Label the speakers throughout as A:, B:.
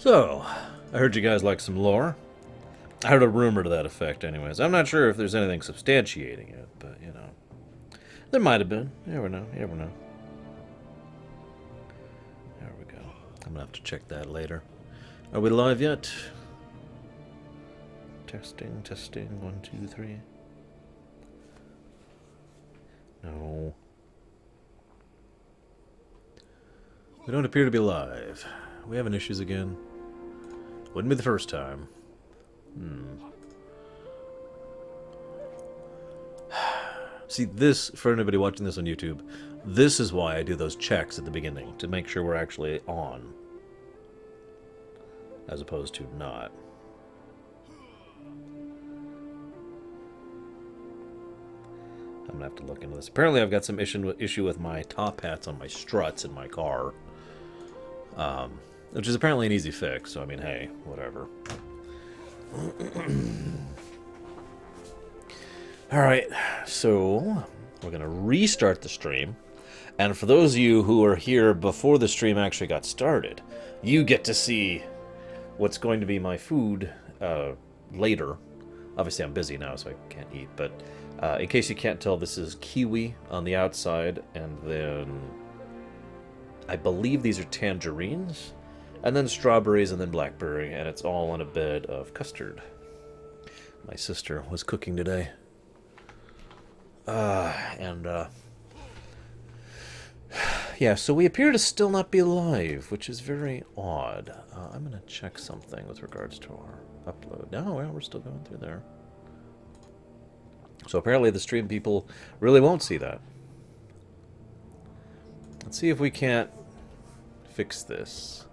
A: So, I heard you guys like some lore. I heard a rumor to that effect, anyways. I'm not sure if there's anything substantiating it, but, you know. There might have been. You never know. You never know. There we go. I'm gonna have to check that later. Are we live yet? Testing, testing. 1, 2, 3. No. We don't appear to be live. We having issues again? Wouldn't be the first time. See, this, for anybody watching this on YouTube, this is why I do those checks at the beginning, to make sure we're actually on. As opposed to not. I'm gonna have to look into this. Apparently I've got some issue with my top hats on my struts in my car. Which is apparently an easy fix, so I mean, hey, whatever. Alright, so we're going to restart the stream. And for those of you who are here before the stream actually got started, you get to see what's going to be my food later. Obviously, I'm busy now, so I can't eat. But in case you can't tell, this is kiwi on the outside. And then I believe these are tangerines. And then strawberries and then blackberry. And it's all on a bed of custard. My sister was cooking today. Yeah, so we appear to still not be live, which is very odd. I'm going to check something with regards to our upload. No, well, we're still going through there. So apparently the stream people really won't see that. Let's see if we can't fix this.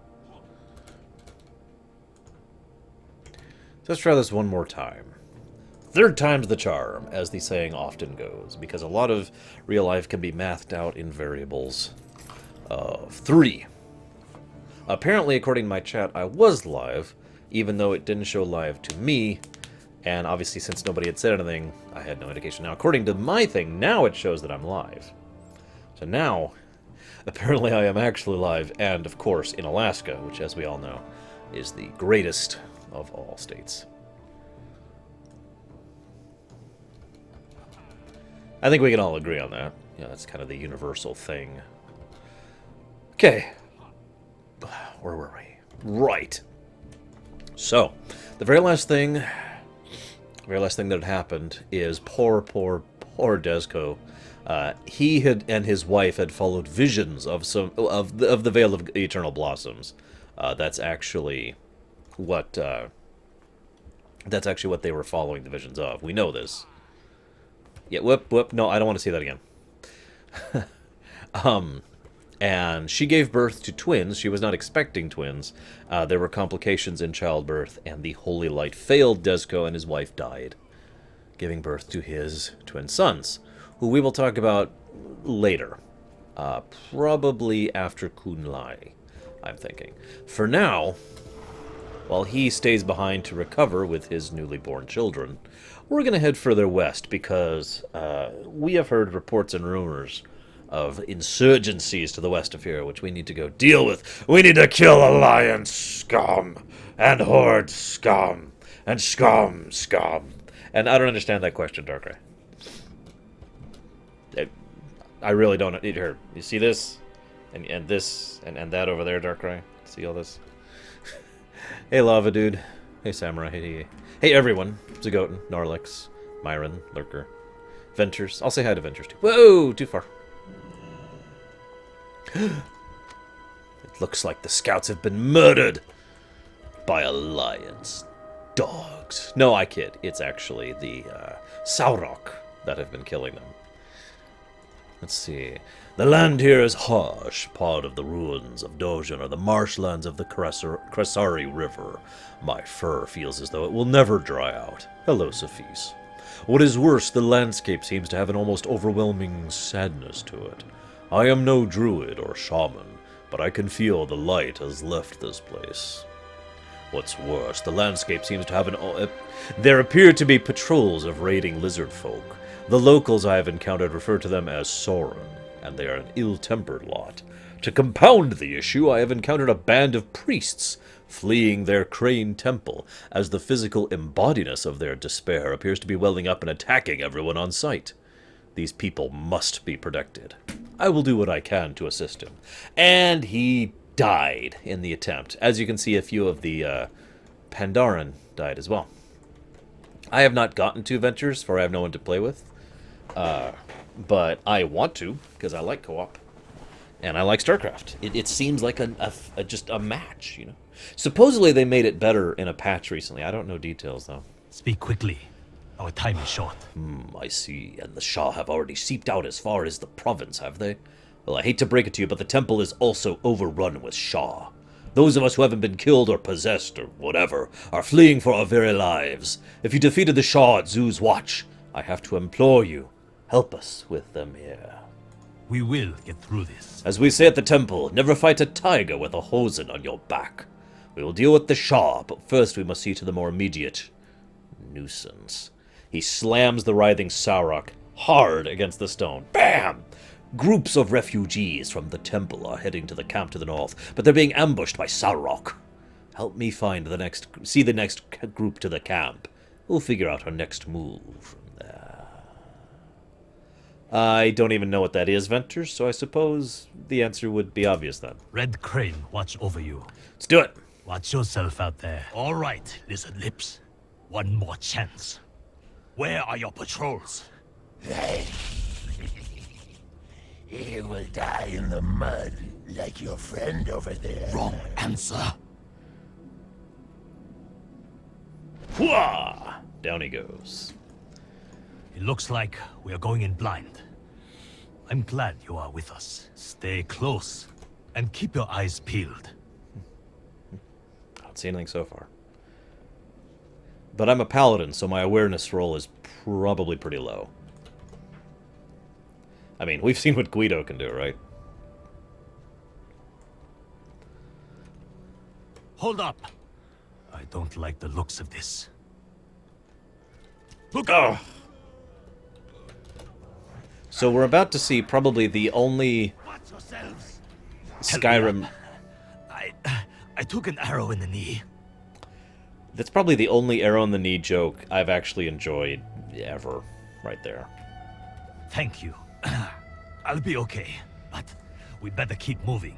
A: So let's try this one more time. Third time's the charm, as the saying often goes, because a lot of real life can be mathed out in variables of 3. Apparently, according to my chat, I was live, even though it didn't show live to me, and obviously since nobody had said anything, I had no indication. Now, according to my thing, now it shows that I'm live. So now, apparently I am actually live, and of course in Alaska, which as we all know, is the greatest of all states. I think we can all agree on that. Yeah, that's kind of the universal thing. Okay. Where were we? Right. So, the very last thing that had happened is poor Desco. He and his wife had followed visions of the Veil of Eternal Blossoms. That's actually what they were following the visions of. We know this. Yeah, whoop, no, I don't want to see that again. And she gave birth to twins. She was not expecting twins. There were complications in childbirth, and the holy light failed Desco, and his wife died, giving birth to his twin sons, who we will talk about later. Probably after Kunlai, I'm thinking. For now, while he stays behind to recover with his newly born children, we're going to head further west because we have heard reports and rumors of insurgencies to the west of here, which we need to go deal with. We need to kill Alliance scum and Horde scum and scum. And I don't understand that question, Darkrai. I really don't. Here, you see this? And this and that over there, Darkrai? See all this? Hey, Lava Dude. Hey, Samurai. Hey, everyone. Zagoten, Norlix, Myron, Lurker, Ventures. I'll say hi to Ventures, too. Whoa! Too far. It looks like the scouts have been murdered by Alliance dogs. No, I kid. It's actually the Saurok that have been killing them. Let's see. The land here is harsh, part of the ruins of Dojan or the marshlands of the Krasari River. My fur feels as though it will never dry out. Hello, Sophise. What is worse, the landscape seems to have an almost overwhelming sadness to it. I am no druid or shaman, but I can feel the light has left this place. What's worse, the landscape seems to have there appear to be patrols of raiding lizard folk. The locals I have encountered refer to them as Soren, and they are an ill-tempered lot. To compound the issue, I have encountered a band of priests fleeing their crane temple, as the physical embodiness of their despair appears to be welling up and attacking everyone on sight. These people must be protected. I will do what I can to assist him. And he died in the attempt. As you can see, a few of the Pandaren died as well. I have not gotten to Ventures, for I have no one to play with. But I want to, because I like co-op. And I like StarCraft. It seems like just a match, you know. Supposedly they made it better in a patch recently. I don't know details, though.
B: Speak quickly. Our time is short.
A: I see. And the Shah have already seeped out as far as the province, have they? Well, I hate to break it to you, but the temple is also overrun with Shah. Those of us who haven't been killed or possessed or whatever are fleeing for our very lives. If you defeated the Shah at Zoo's watch, I have to implore you, help us with them here.
B: We will get through this.
A: As we say at the temple, never fight a tiger with a hosen on your back. We will deal with the Shah, but first we must see to the more immediate nuisance. He slams the writhing Sauroch hard against the stone. Bam! Groups of refugees from the temple are heading to the camp to the north, but they're being ambushed by Sauroch. Help me see the next group to the camp. We'll figure out our next move from there. I don't even know what that is, Ventures, so I suppose the answer would be obvious then.
B: Red Crane, watch over you.
A: Let's do it.
B: Watch yourself out there. All right, Lizard Lips. One more chance. Where are your patrols?
C: He will die in the mud, like your friend over there.
B: Wrong answer.
A: Hwah! Down he goes.
B: It looks like we are going in blind. I'm glad you are with us. Stay close and keep your eyes peeled.
A: I don't see anything so far. But I'm a paladin, so my awareness roll is probably pretty low. I mean, we've seen what Guido can do, right?
B: Hold up! I don't like the looks of this.
A: Look out! So we're about to see probably the only
B: Watch yourselves!
A: Skyrim...
B: I took an arrow in the knee.
A: That's probably the only arrow in the knee joke I've actually enjoyed ever. Right there.
B: Thank you. I'll be okay, but we better keep moving.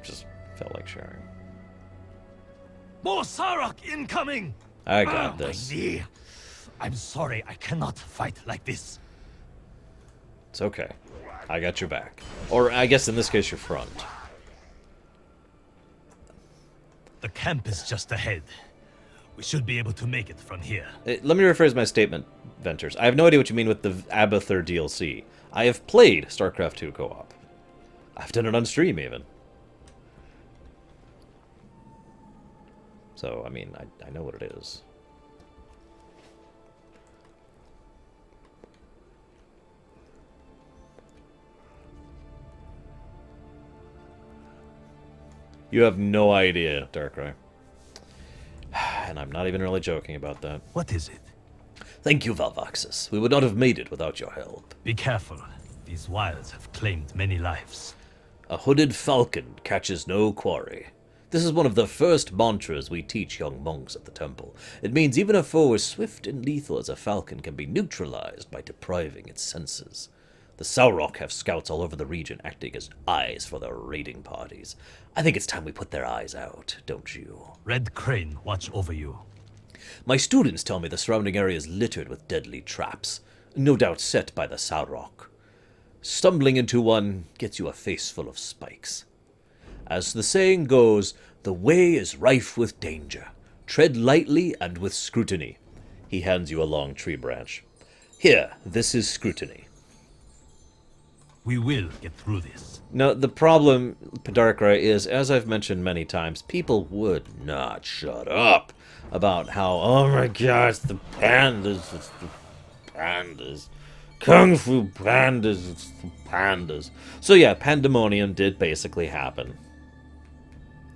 A: Just felt like sharing.
B: More Sauroch incoming!
A: I got this.
B: My knee. I'm sorry, I cannot fight like this.
A: It's okay. I got your back. Or I guess in this case your front.
B: The camp is just ahead. We should be able to make it from here.
A: Let me rephrase my statement, Ventures. I have no idea what you mean with the Abathur DLC. I have played StarCraft 2 co-op. I've done it on stream, even. So, I mean, I know what it is. You have no idea, Darkrai. And I'm not even really joking about that.
B: What is it?
A: Thank you, Valvaxis. We would not have made it without your help.
B: Be careful. These wilds have claimed many lives.
A: A hooded falcon catches no quarry. This is one of the first mantras we teach young monks at the temple. It means even a foe as swift and lethal as a falcon can be neutralized by depriving its senses. The Sauroch have scouts all over the region acting as eyes for their raiding parties. I think it's time we put their eyes out, don't you?
B: Red Crane, watch over you.
A: My students tell me the surrounding area is littered with deadly traps, no doubt set by the Sauroch. Stumbling into one gets you a face full of spikes. As the saying goes, the way is rife with danger. Tread lightly and with scrutiny. He hands you a long tree branch. Here, this is scrutiny.
B: We will get through this.
A: Now, the problem, Darkrai, is, as I've mentioned many times, people would not shut up about how, oh my gosh, the pandas, it's the pandas. Kung Fu pandas, it's the pandas. So yeah, pandemonium did basically happen.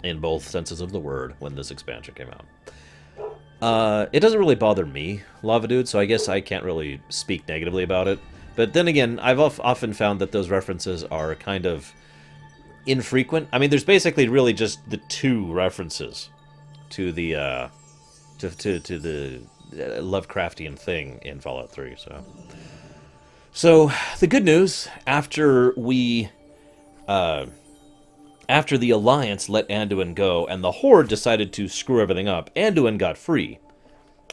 A: In both senses of the word, when this expansion came out. It doesn't really bother me, Lava Dude, so I guess I can't really speak negatively about it. But then again, I've often found that those references are kind of infrequent. I mean, there's basically really just the 2 references to the to the Lovecraftian thing in Fallout 3. So the good news, after the Alliance let Anduin go and the Horde decided to screw everything up, Anduin got free.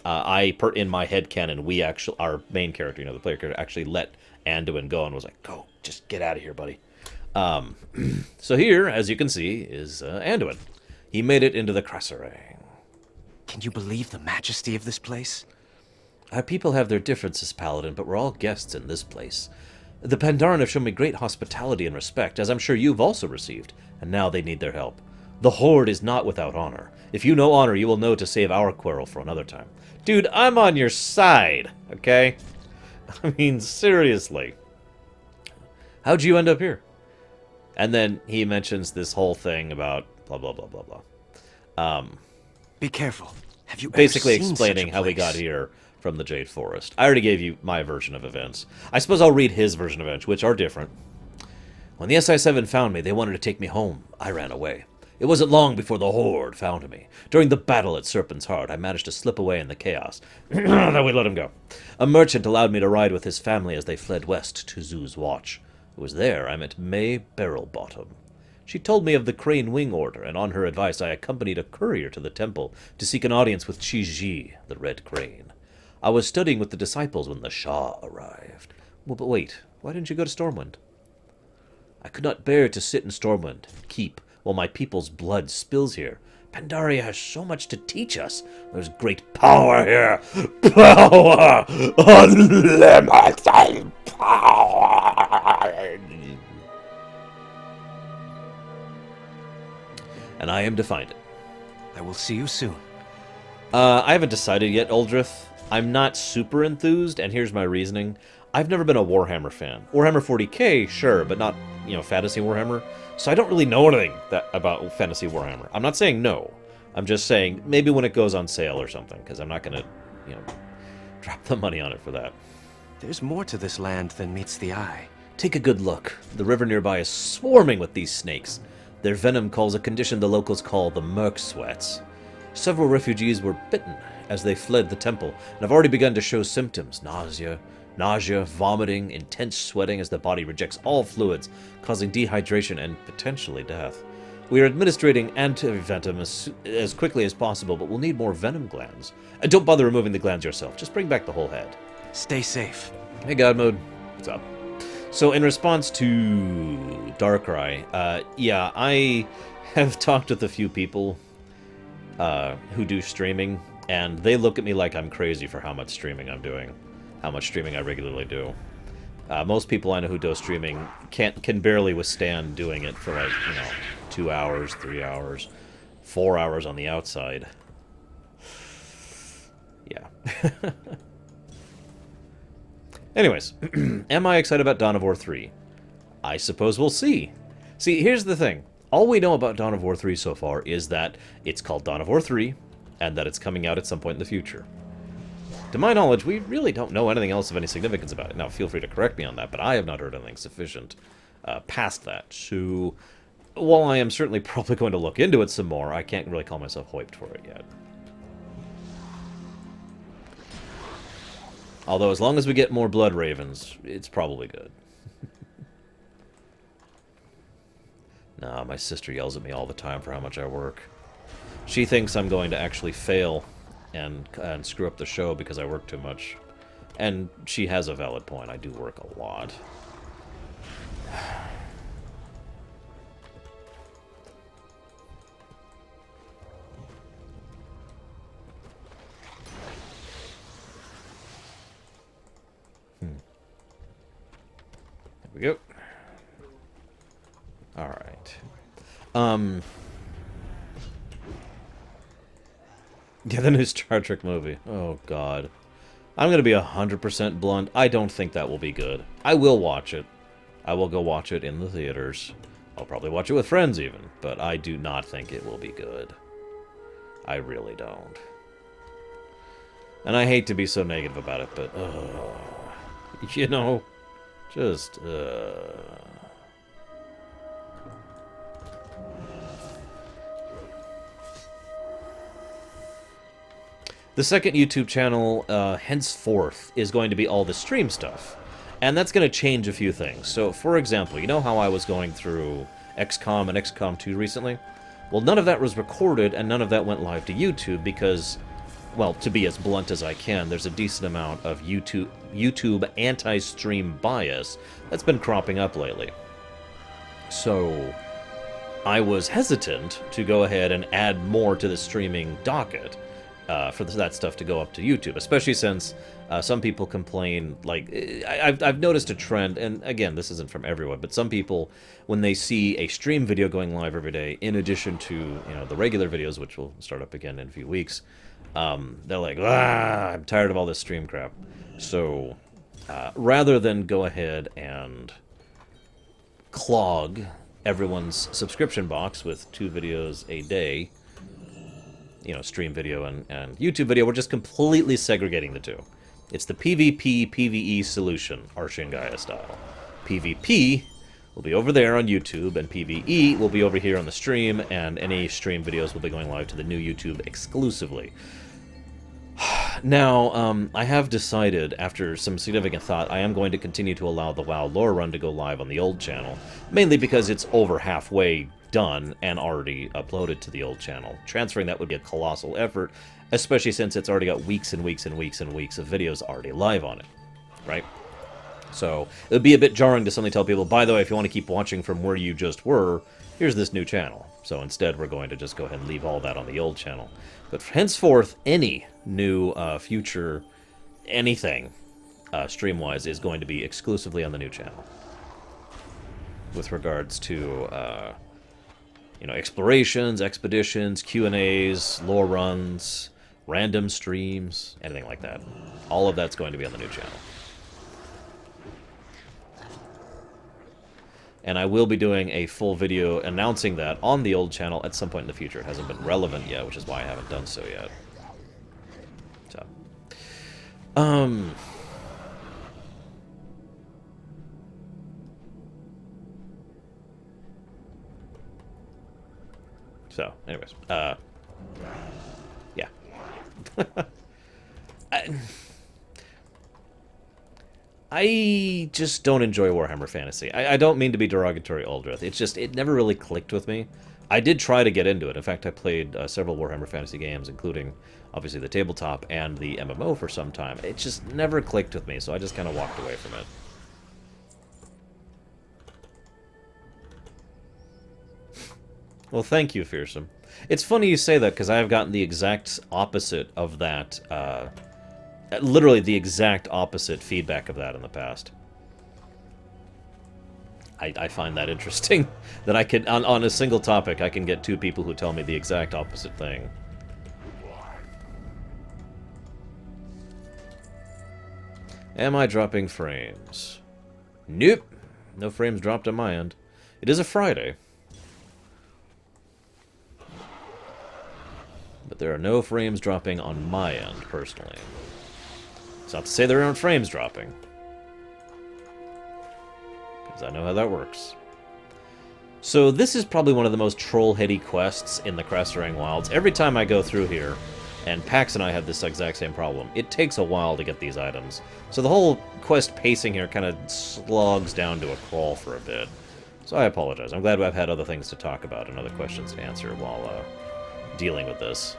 A: In my headcanon, our main character, the player character, actually let Anduin go and was like, "Go, just get out of here, buddy." So here, as you can see, is Anduin. He made it into the Krasarang.
D: Can you believe the majesty of this place?
A: Our people have their differences, Paladin, but we're all guests in this place. The Pandaren have shown me great hospitality and respect, as I'm sure you've also received, and now they need their help. The Horde is not without honor. If you know honor, you will know to save our quarrel for another time. Dude, I'm on your side, okay? I mean, seriously. How'd you end up here? And then he mentions this whole thing about blah, blah, blah, blah, blah.
D: Be careful. Have you
A: Basically
D: ever seen
A: explaining
D: such a
A: how we
D: place?
A: got here from the Jade Forest. I already gave you my version of events. I suppose I'll read his version of events, which are different. When the SI-7 found me, they wanted to take me home. I ran away. It wasn't long before the Horde found me. During the battle at Serpent's Heart, I managed to slip away in the chaos. Then we let him go. A merchant allowed me to ride with his family as they fled west to Zoo's Watch. It was there I met May Barrelbottom. She told me of the Crane Wing Order, and on her advice I accompanied a courier to the temple to seek an audience with Chi-Ji, the Red Crane. I was studying with the disciples when the Shah arrived. Well, but wait, why didn't you go to Stormwind? I could not bear to sit in Stormwind, keep, while my people's blood spills here. Pandaria has so much to teach us. There's great power here. Power! Unlimited power! And I am to find it.
D: I will see you soon.
A: I haven't decided yet, Uldrith. I'm not super enthused, and here's my reasoning. I've never been a Warhammer fan. Warhammer 40k, sure, but not, Fantasy Warhammer. So I don't really know anything about Fantasy Warhammer. I'm not saying no. I'm just saying maybe when it goes on sale or something, because I'm not going to, drop the money on it for that.
D: There's more to this land than meets the eye.
A: Take a good look. The river nearby is swarming with these snakes. Their venom causes a condition the locals call the Merc Sweats. Several refugees were bitten as they fled the temple, and have already begun to show symptoms: nausea, vomiting, intense sweating as the body rejects all fluids, causing dehydration and potentially death. We are administrating anti-venom as quickly as possible, but we'll need more venom glands. And don't bother removing the glands yourself, just bring back the whole head.
D: Stay safe.
A: Hey, God Mode. What's up? So, in response to Darkrai, yeah, I have talked with a few people who do streaming, and they look at me like I'm crazy for how much streaming I'm doing, how much streaming I regularly do. Most people I know who do streaming can barely withstand doing it for 2 hours, 3 hours, 4 hours on the outside. Yeah. Anyways, am I excited about Dawn of War 3? I suppose we'll see. See, here's the thing. All we know about Dawn of War 3 so far is that it's called Dawn of War 3, and that it's coming out at some point in the future. To my knowledge, we really don't know anything else of any significance about it. Now, feel free to correct me on that, but I have not heard anything sufficient past that. So, while I am certainly probably going to look into it some more, I can't really call myself hyped for it yet. Although, as long as we get more Blood Ravens, it's probably good. Nah, my sister yells at me all the time for how much I work. She thinks I'm going to actually fail and screw up the show because I work too much. And she has a valid point. I do work a lot. There we go. Alright. Yeah, the new Star Trek movie. Oh, God. I'm going to be 100% blunt. I don't think that will be good. I will watch it. I will go watch it in the theaters. I'll probably watch it with friends, even. But I do not think it will be good. I really don't. And I hate to be so negative about it, but... just... The second YouTube channel, henceforth, is going to be all the stream stuff. And that's going to change a few things. So, for example, you know how I was going through XCOM and XCOM 2 recently? Well, none of that was recorded, and none of that went live to YouTube because, well, to be as blunt as I can, there's a decent amount of YouTube anti-stream bias that's been cropping up lately. So, I was hesitant to go ahead and add more to the streaming docket for that stuff to go up to YouTube, especially since some people complain, like, I've noticed a trend, and again, this isn't from everyone, but some people, when they see a stream video going live every day, in addition to, you know, the regular videos, which will start up again in a few weeks, they're like, I'm tired of all this stream crap. So, rather than go ahead and clog everyone's subscription box with 2 videos a day, you know, stream video and YouTube video, we're just completely segregating the two. It's the PvP, PvE solution, Archie and Gaia style. PvP will be over there on YouTube, and PvE will be over here on the stream, and any stream videos will be going live to the new YouTube exclusively. Now, I have decided, after some significant thought, I am going to continue to allow the WoW Lorerun to go live on the old channel, mainly because it's over halfway done and already uploaded to the old channel. Transferring that would be a colossal effort, especially since it's already got weeks and weeks and weeks and weeks of videos already live on it, right? So, it would be a bit jarring to suddenly tell people, by the way, if you want to keep watching from where you just were, here's this new channel. So instead, we're going to just go ahead and leave all that on the old channel. But henceforth, any new future anything stream-wise is going to be exclusively on the new channel. With regards to, you know, explorations, expeditions, Q&As, lore runs, random streams, anything like that. All of that's going to be on the new channel. And I will be doing a full video announcing that on the old channel at some point in the future. It hasn't been relevant yet, which is why I haven't done so yet. So, anyways, yeah. I just don't enjoy Warhammer Fantasy. I don't mean to be derogatory, Aldrith. It's just, it never really clicked with me. I did try to get into it. In fact, I played several Warhammer Fantasy games, including, obviously, the tabletop and the MMO for some time. It just never clicked with me, so I just kind of walked away from it. Well, thank you, Fearsome. It's funny you say that, because I have gotten the exact opposite of that, literally the exact opposite feedback of that in the past. I find that interesting, that I can, on a single topic, I can get 2 people who tell me the exact opposite thing. Am I dropping frames? Nope. No frames dropped on my end. It is a Friday. But there are no frames dropping on my end, personally. It's not to say there aren't frames dropping. Because I know how that works. So this is probably one of the most troll-heady quests in the Krasarang Wilds. Every time I go through here, and Pax and I have this exact same problem, it takes a while to get these items. So the whole quest pacing here kind of slogs down to a crawl for a bit. So I apologize. I'm glad I've had other things to talk about and other questions to answer while dealing with this.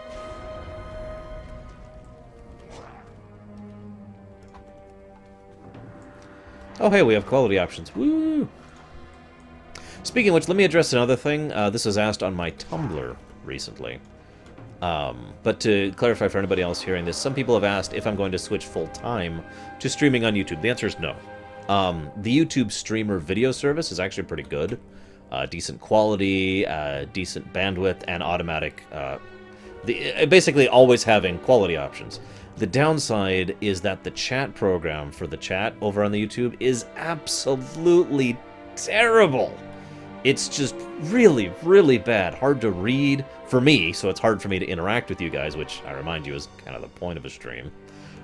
A: Oh, hey, we have quality options. Woo! Speaking of which, let me address another thing. This was asked on my Tumblr recently. But to clarify for anybody else hearing this, some people have asked if I'm going to switch full-time to streaming on YouTube. The answer is no. The YouTube streamer video service is actually pretty good. Decent quality, decent bandwidth, and automatic... basically always having quality options. The downside is that the chat program for the chat over on the YouTube is absolutely terrible. It's just really, really bad. Hard to read for me, so it's hard for me to interact with you guys, which I remind you is kind of the point of a stream.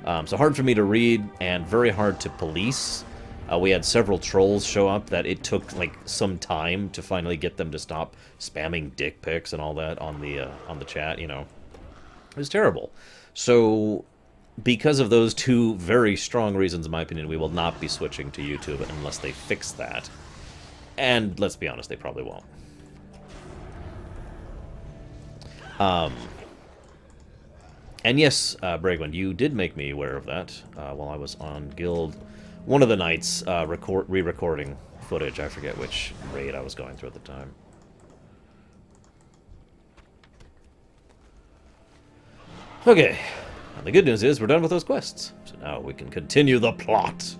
A: So hard for me to read and very hard to police. We had several trolls show up that it took like some time to finally get them to stop spamming dick pics and all that on the chat, you know. It was terrible. So, because of those two very strong reasons, in my opinion, we will not be switching to YouTube unless they fix that. And let's be honest, they probably won't. And yes, Bragwin, you did make me aware of that while I was on Guild. One of the nights, re-recording footage. I forget which raid I was going through at the time. Okay, and the good news is we're done with those quests. So now we can continue the plot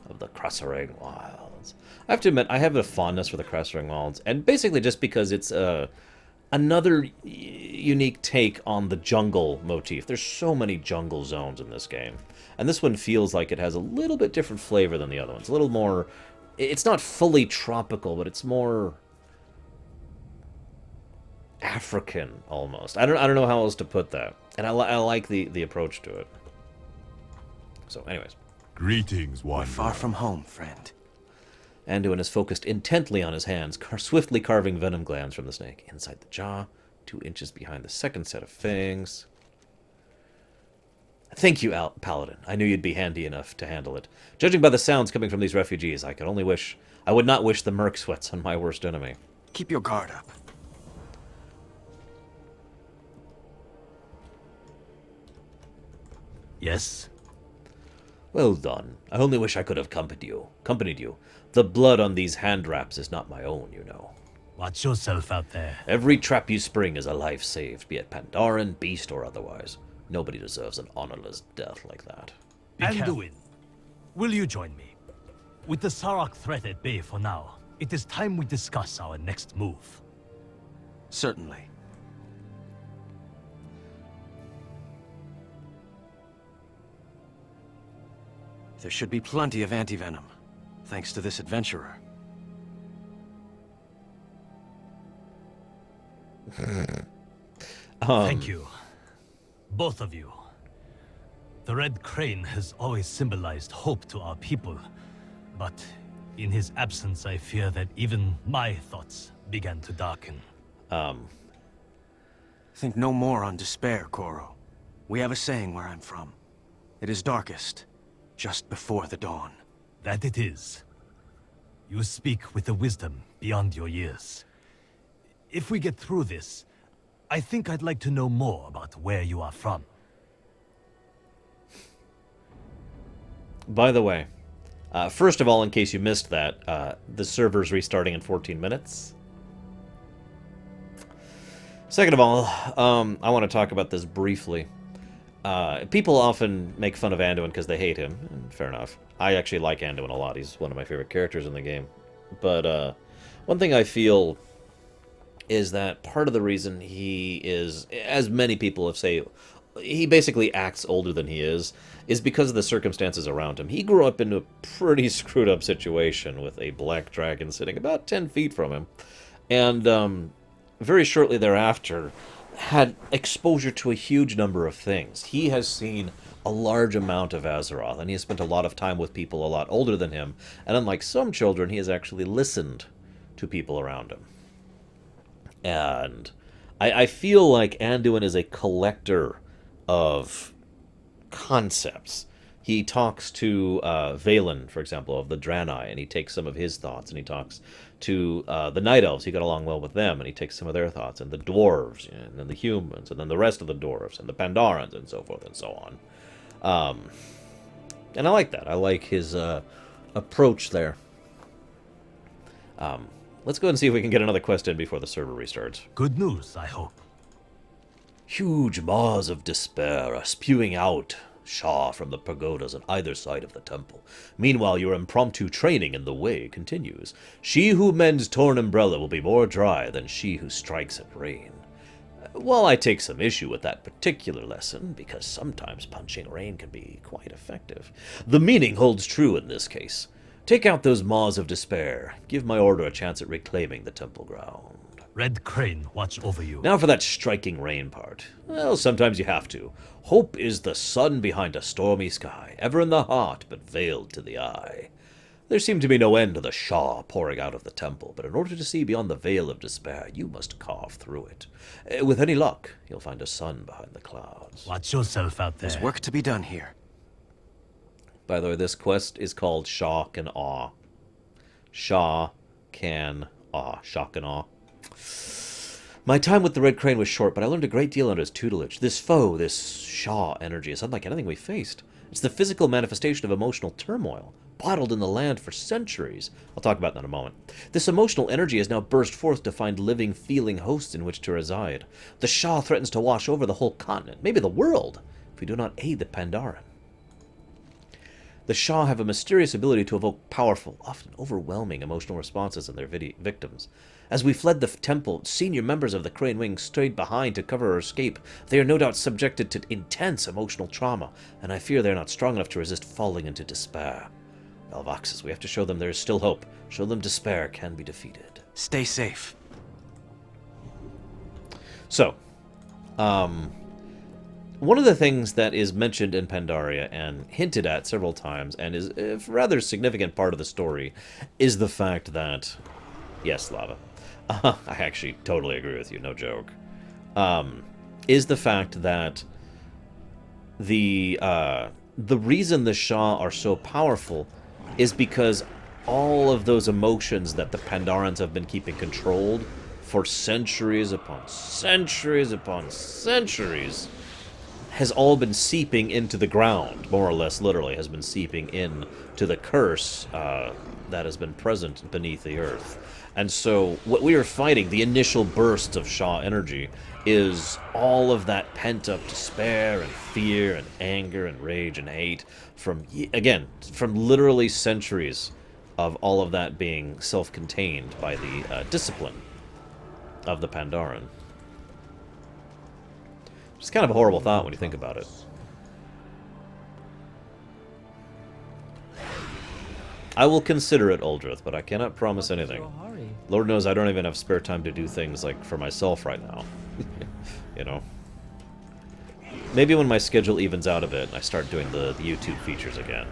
A: of the Krasarang Wilds. I have to admit, I have a fondness for the Krasarang Wilds, and basically just because it's another unique take on the jungle motif. There's so many jungle zones in this game, and this one feels like it has a little bit different flavor than the other ones. A little more... It's not fully tropical, but it's more... African, almost. I don't know how else to put that. And I like the approach to it. So, anyways.
E: Greetings,
D: We're
E: Wanderer.
D: far from home, friend.
A: Anduin is focused intently on his hands, swiftly carving venom glands from the snake. Inside the jaw, 2 inches behind the second set of fangs. Thank you, Paladin. I knew you'd be handy enough to handle it. Judging by the sounds coming from these refugees, I would not wish the merc sweats on my worst enemy.
D: Keep your guard up.
B: Yes?
A: Well done. I only wish I could have accompanied you. The blood on these hand wraps is not my own, you know.
B: Watch yourself out there.
A: Every trap you spring is a life saved, be it Pandaran, beast, or otherwise. Nobody deserves an honorless death like that.
B: Anduin, will you join me? With the Sarok threat at bay for now, it is time we discuss our next move.
D: Certainly. There should be plenty of antivenom, thanks to this adventurer.
B: Thank you. Both of you. The Red Crane has always symbolized hope to our people, but in his absence I fear that even my thoughts began to darken.
D: Think no more on despair, Koro. We have a saying where I'm from. It is darkest just before the dawn.
B: That it is. You speak with a wisdom beyond your years. If we get through this, I think I'd like to know more about where you are from.
A: By the way, first of all, in case you missed that, the server's restarting in 14 minutes. Second of all, I want to talk about this briefly. People often make fun of Anduin because they hate him, and fair enough. I actually like Anduin a lot. He's one of my favorite characters in the game. But one thing I feel is that part of the reason he is, as many people have said, he basically acts older than he is because of the circumstances around him. He grew up in a pretty screwed up situation with a black dragon sitting about 10 feet from him. And very shortly thereafter, had exposure to a huge number of things. He has seen a large amount of Azeroth, and he has spent a lot of time with people a lot older than him. And unlike some children, he has actually listened to people around him. And I feel like Anduin is a collector of concepts. He talks to Valen, for example, of the Draenei, and he takes some of his thoughts, and he talks to the Night Elves. He got along well with them, and he takes some of their thoughts, and the Dwarves, and then the Humans, and then the rest of the Dwarves, and the Pandarans, and so forth and so on. And I like that. I like his approach there. Let's go and see if we can get another quest in before the server restarts.
B: Good news, I hope.
A: Huge maws of despair are spewing out Shah from the pagodas on either side of the temple. Meanwhile, your impromptu training in the way continues. She who mends torn umbrella will be more dry than she who strikes at rain. While I take some issue with that particular lesson, because sometimes punching rain can be quite effective, the meaning holds true in this case. Take out those maws of despair. Give my order a chance at reclaiming the temple ground.
B: Red Crane, watch over you.
A: Now for that striking rain part. Well, sometimes you have to. Hope is the sun behind a stormy sky, ever in the heart, but veiled to the eye. There seemed to be no end to the Shah pouring out of the temple, but in order to see beyond the veil of despair, you must carve through it. With any luck, you'll find a sun behind the clouds.
B: Watch yourself out there.
D: There's work to be done here.
A: By the way, this quest is called Shock and Awe. Shock and Awe. My time with the Red Crane was short, but I learned a great deal under his tutelage. This foe, this Shaw energy, is unlike anything we faced. It's the physical manifestation of emotional turmoil, bottled in the land for centuries. I'll talk about that in a moment. This emotional energy has now burst forth to find living, feeling hosts in which to reside. The Shah threatens to wash over the whole continent, maybe the world, if we do not aid the Pandaren. The Shah have a mysterious ability to evoke powerful, often overwhelming emotional responses in their victims. As we fled the temple, senior members of the Crane Wing stayed behind to cover our escape. They are no doubt subjected to intense emotional trauma, and I fear they are not strong enough to resist falling into despair. Valvaxes, we have to show them there is still hope. Show them despair can be defeated.
D: Stay safe.
A: So, one of the things that is mentioned in Pandaria and hinted at several times, and is a rather significant part of the story, is the fact that... Yes, Lava. I actually totally agree with you, no joke. Is the fact that the reason the Shah are so powerful is because all of those emotions that the Pandarans have been keeping controlled for centuries upon centuries upon centuries has all been seeping into the ground, more or less literally, has been seeping in to the curse that has been present beneath the earth. And so what we are fighting, the initial bursts of Shah energy, is all of that pent-up despair and fear and anger and rage and hate from, again, from literally centuries of all of that being self-contained by the discipline of the Pandaren. It's kind of a horrible thought when you think about it. I will consider it, Uldrith, but I cannot promise anything. Lord knows I don't even have spare time to do things like for myself right now. You know? Maybe when my schedule evens out a bit and I start doing the YouTube features again.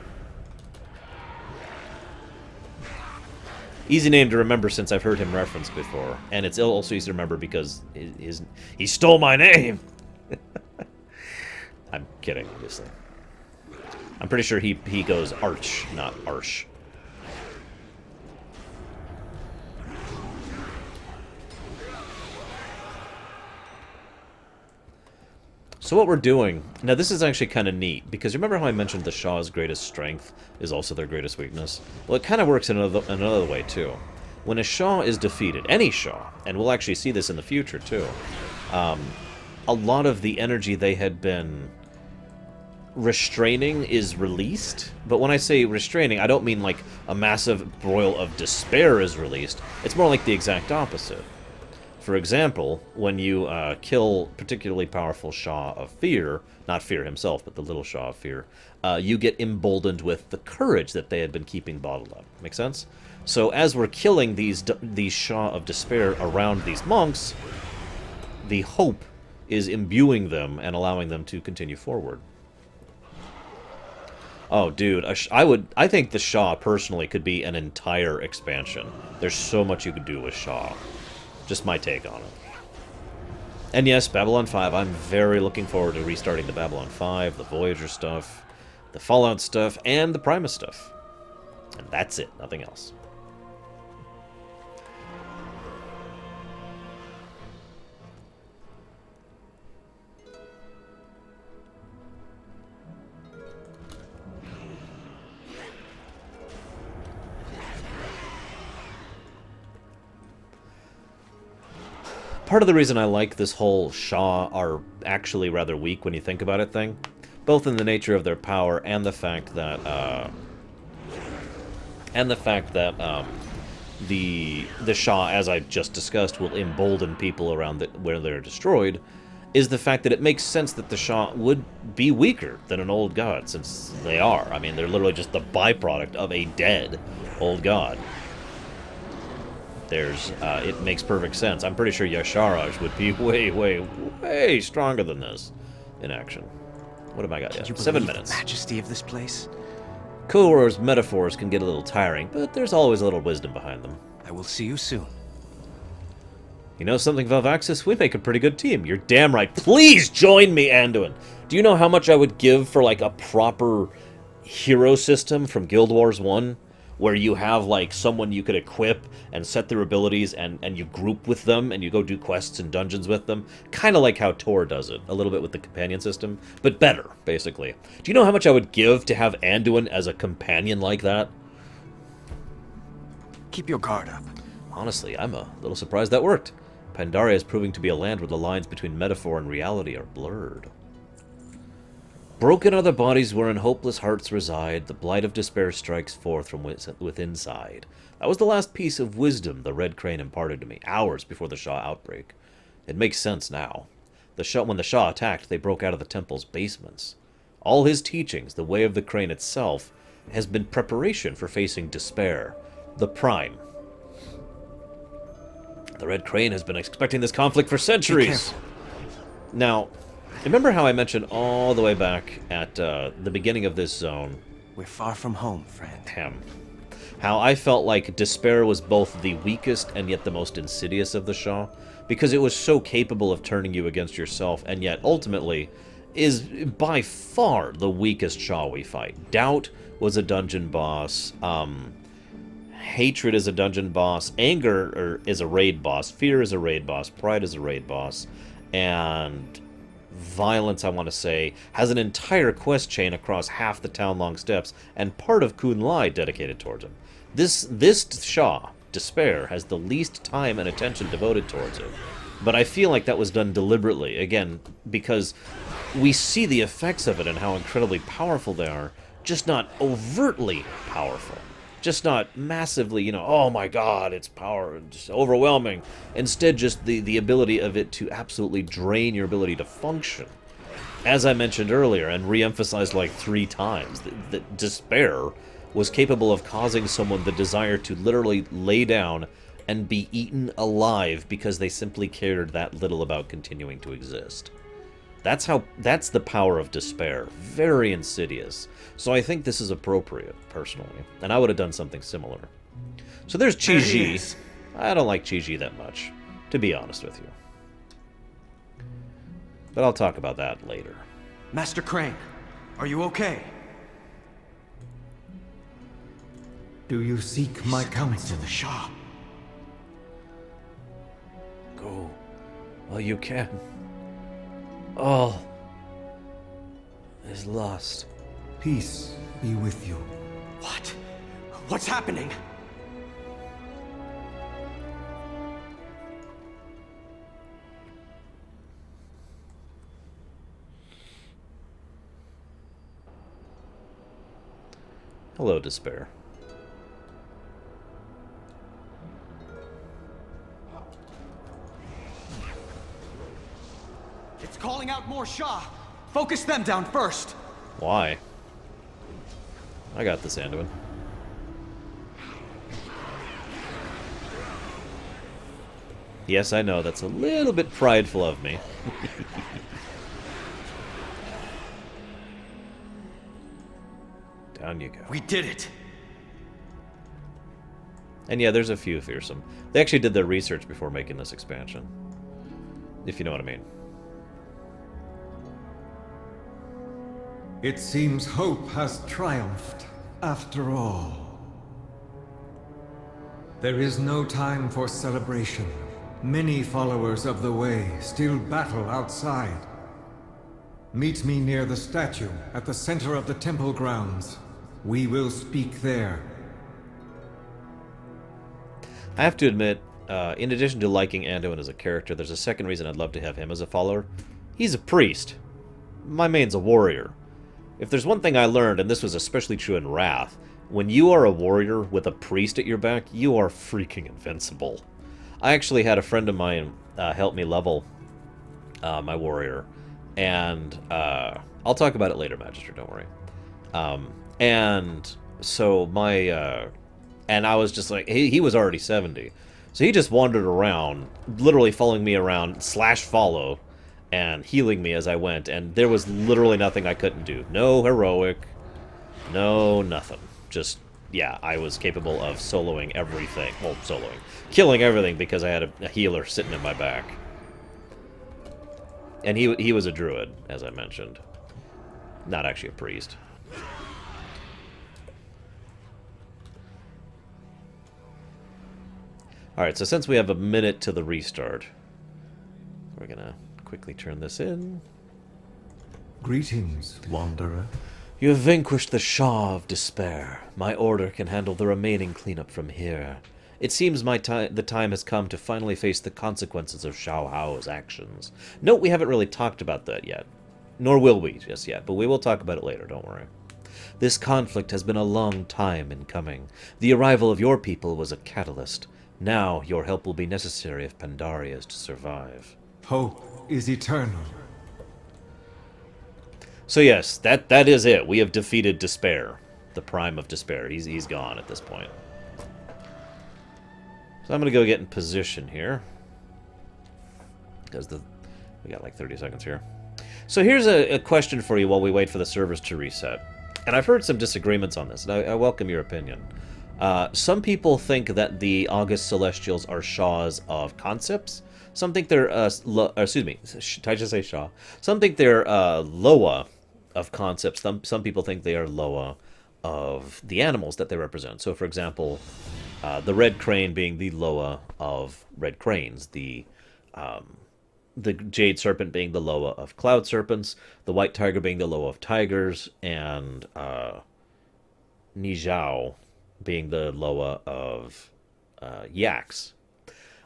A: Easy name to remember since I've heard him referenced before. And it's also easy to remember because he stole my name! I'm kidding, obviously. I'm pretty sure he goes Arch, not Arsh. So what we're doing... Now, this is actually kind of neat, because remember how I mentioned the Shah's greatest strength is also their greatest weakness? Well, it kind of works in another way, too. When a Shah is defeated, any Shah, and we'll actually see this in the future, too, a lot of the energy they had been restraining is released. But when I say restraining, I don't mean like a massive broil of despair is released. It's more like the exact opposite. For example, when you kill particularly powerful Shah of Fear, not Fear himself, but the little Shah of Fear, you get emboldened with the courage that they had been keeping bottled up. Make sense? So as we're killing these Shah of Despair around these monks, the hope is imbuing them and allowing them to continue forward. Oh, dude, I think the Shah, personally, could be an entire expansion. There's so much you could do with Shah. Just my take on it. And yes, Babylon 5, I'm very looking forward to restarting the Babylon 5, the Voyager stuff, the Fallout stuff, and the Primus stuff. And that's it, nothing else. Part of the reason I like this whole Shah are actually rather weak when you think about it thing, both in the nature of their power and the fact that the Shah, as I just discussed, will embolden people around where they're destroyed, is the fact that it makes sense that the Shah would be weaker than an old god, since they are. I mean, they're literally just the byproduct of a dead old god. It makes perfect sense. I'm pretty sure Yasharaj would be way, way, way stronger than this in action. What have I got yet? 7 minutes.
D: The majesty of this place?
A: Koro's metaphors can get a little tiring, but there's always a little wisdom behind them.
D: I will see you soon.
A: You know something, Velvaxis? We make a pretty good team. You're damn right. Please join me, Anduin! Do you know how much I would give for, like, a proper hero system from Guild Wars 1? Where you have, like, someone you could equip and set their abilities and you group with them and you go do quests and dungeons with them. Kind of like how Tor does it, a little bit with the companion system, but better, basically. Do you know how much I would give to have Anduin as a companion like that?
D: Keep your guard up.
A: Honestly, I'm a little surprised that worked. Pandaria is proving to be a land where the lines between metaphor and reality are blurred. Broken are the bodies wherein hopeless hearts reside. The blight of despair strikes forth from within side. That was the last piece of wisdom the Red Crane imparted to me, hours before the Shah outbreak. It makes sense now. When the Shah attacked, they broke out of the temple's basements. All his teachings, the way of the Crane itself, has been preparation for facing despair. The Prime. The Red Crane has been expecting this conflict for centuries. Now, remember how I mentioned all the way back at the beginning of this zone?
D: We're far from home, friend.
A: How I felt like despair was both the weakest and yet the most insidious of the Shah, because it was so capable of turning you against yourself, and yet ultimately is by far the weakest Shah we fight. Doubt was a dungeon boss. Hatred is a dungeon boss. Anger is a raid boss. Fear is a raid boss. Pride is a raid boss. And violence, I want to say, has an entire quest chain across half the town-long steps and part of Kun Lai dedicated towards him. This Shah, Despair, has the least time and attention devoted towards it. But I feel like that was done deliberately, again, because we see the effects of it and how incredibly powerful they are, just not overtly powerful. Just not massively, oh my god, it's power, just overwhelming. Instead, just the ability of it to absolutely drain your ability to function. As I mentioned earlier, and re-emphasized like 3 times, that Despair was capable of causing someone the desire to literally lay down and be eaten alive because they simply cared that little about continuing to exist. That's the power of despair. Very insidious. So I think this is appropriate, personally. And I would have done something similar. So there's Chi-Ji. I don't like Chi-Ji that much, to be honest with you. But I'll talk about that later.
D: Master Crane, are you okay?
E: Do you seek my counsel?
D: To the Shah.
A: Go while you can. All is lost.
E: Peace be with you.
D: What? What's happening?
A: Hello, Despair.
D: It's calling out more Shah. Focus them down first.
A: Why? I got this, Anduin. Yes, I know, that's a little bit prideful of me. Down you go.
D: We did it.
A: And yeah, there's a few fearsome. They actually did their research before making this expansion. If you know what I mean.
E: It seems hope has triumphed, after all. There is no time for celebration. Many followers of the Way still battle outside. Meet me near the statue at the center of the temple grounds. We will speak there.
A: I have to admit, in addition to liking Anduin as a character, there's a second reason I'd love to have him as a follower. He's a priest. My main's a warrior. If there's one thing I learned, and this was especially true in Wrath, when you are a warrior with a priest at your back, you are freaking invincible. I actually had a friend of mine help me level my warrior, and I'll talk about it later, Magister, don't worry. And so my... and I was just like, he was already 70. So he just wandered around, literally following me around, /follow, and healing me as I went. And there was literally nothing I couldn't do. No heroic, No, nothing. Just, yeah, I was capable of soloing everything. Well, soloing. Killing everything because I had a healer sitting in my back. And he was a druid, as I mentioned. Not actually a priest. Alright, so since we have a minute to the restart, we're gonna quickly turn this in.
E: Greetings, Wanderer.
A: You have vanquished the Shah of Despair. My order can handle the remaining cleanup from here. It seems the time has come to finally face the consequences of Xiao Hao's actions. Note we haven't really talked about that yet. Nor will we just yet, but we will talk about it later, don't worry. This conflict has been a long time in coming. The arrival of your people was a catalyst. Now your help will be necessary if Pandaria is to survive.
E: Hope is eternal.
A: So yes, that is it. We have defeated Despair. The Prime of Despair. He's gone at this point. So I'm going to go get in position here. Because we got like 30 seconds here. So here's a question for you while we wait for the servers to reset. And I've heard some disagreements on this, and I welcome your opinion. Some people think that the August Celestials are Shaws of concepts. Some think they're, excuse me, did I just say Shaw? Some think they're Loa of concepts. Some people think they are Loa of the animals that they represent. So, for example, the red crane being the Loa of red cranes, the jade serpent being the Loa of cloud serpents, the white tiger being the Loa of tigers, and Nijao being the Loa of yaks.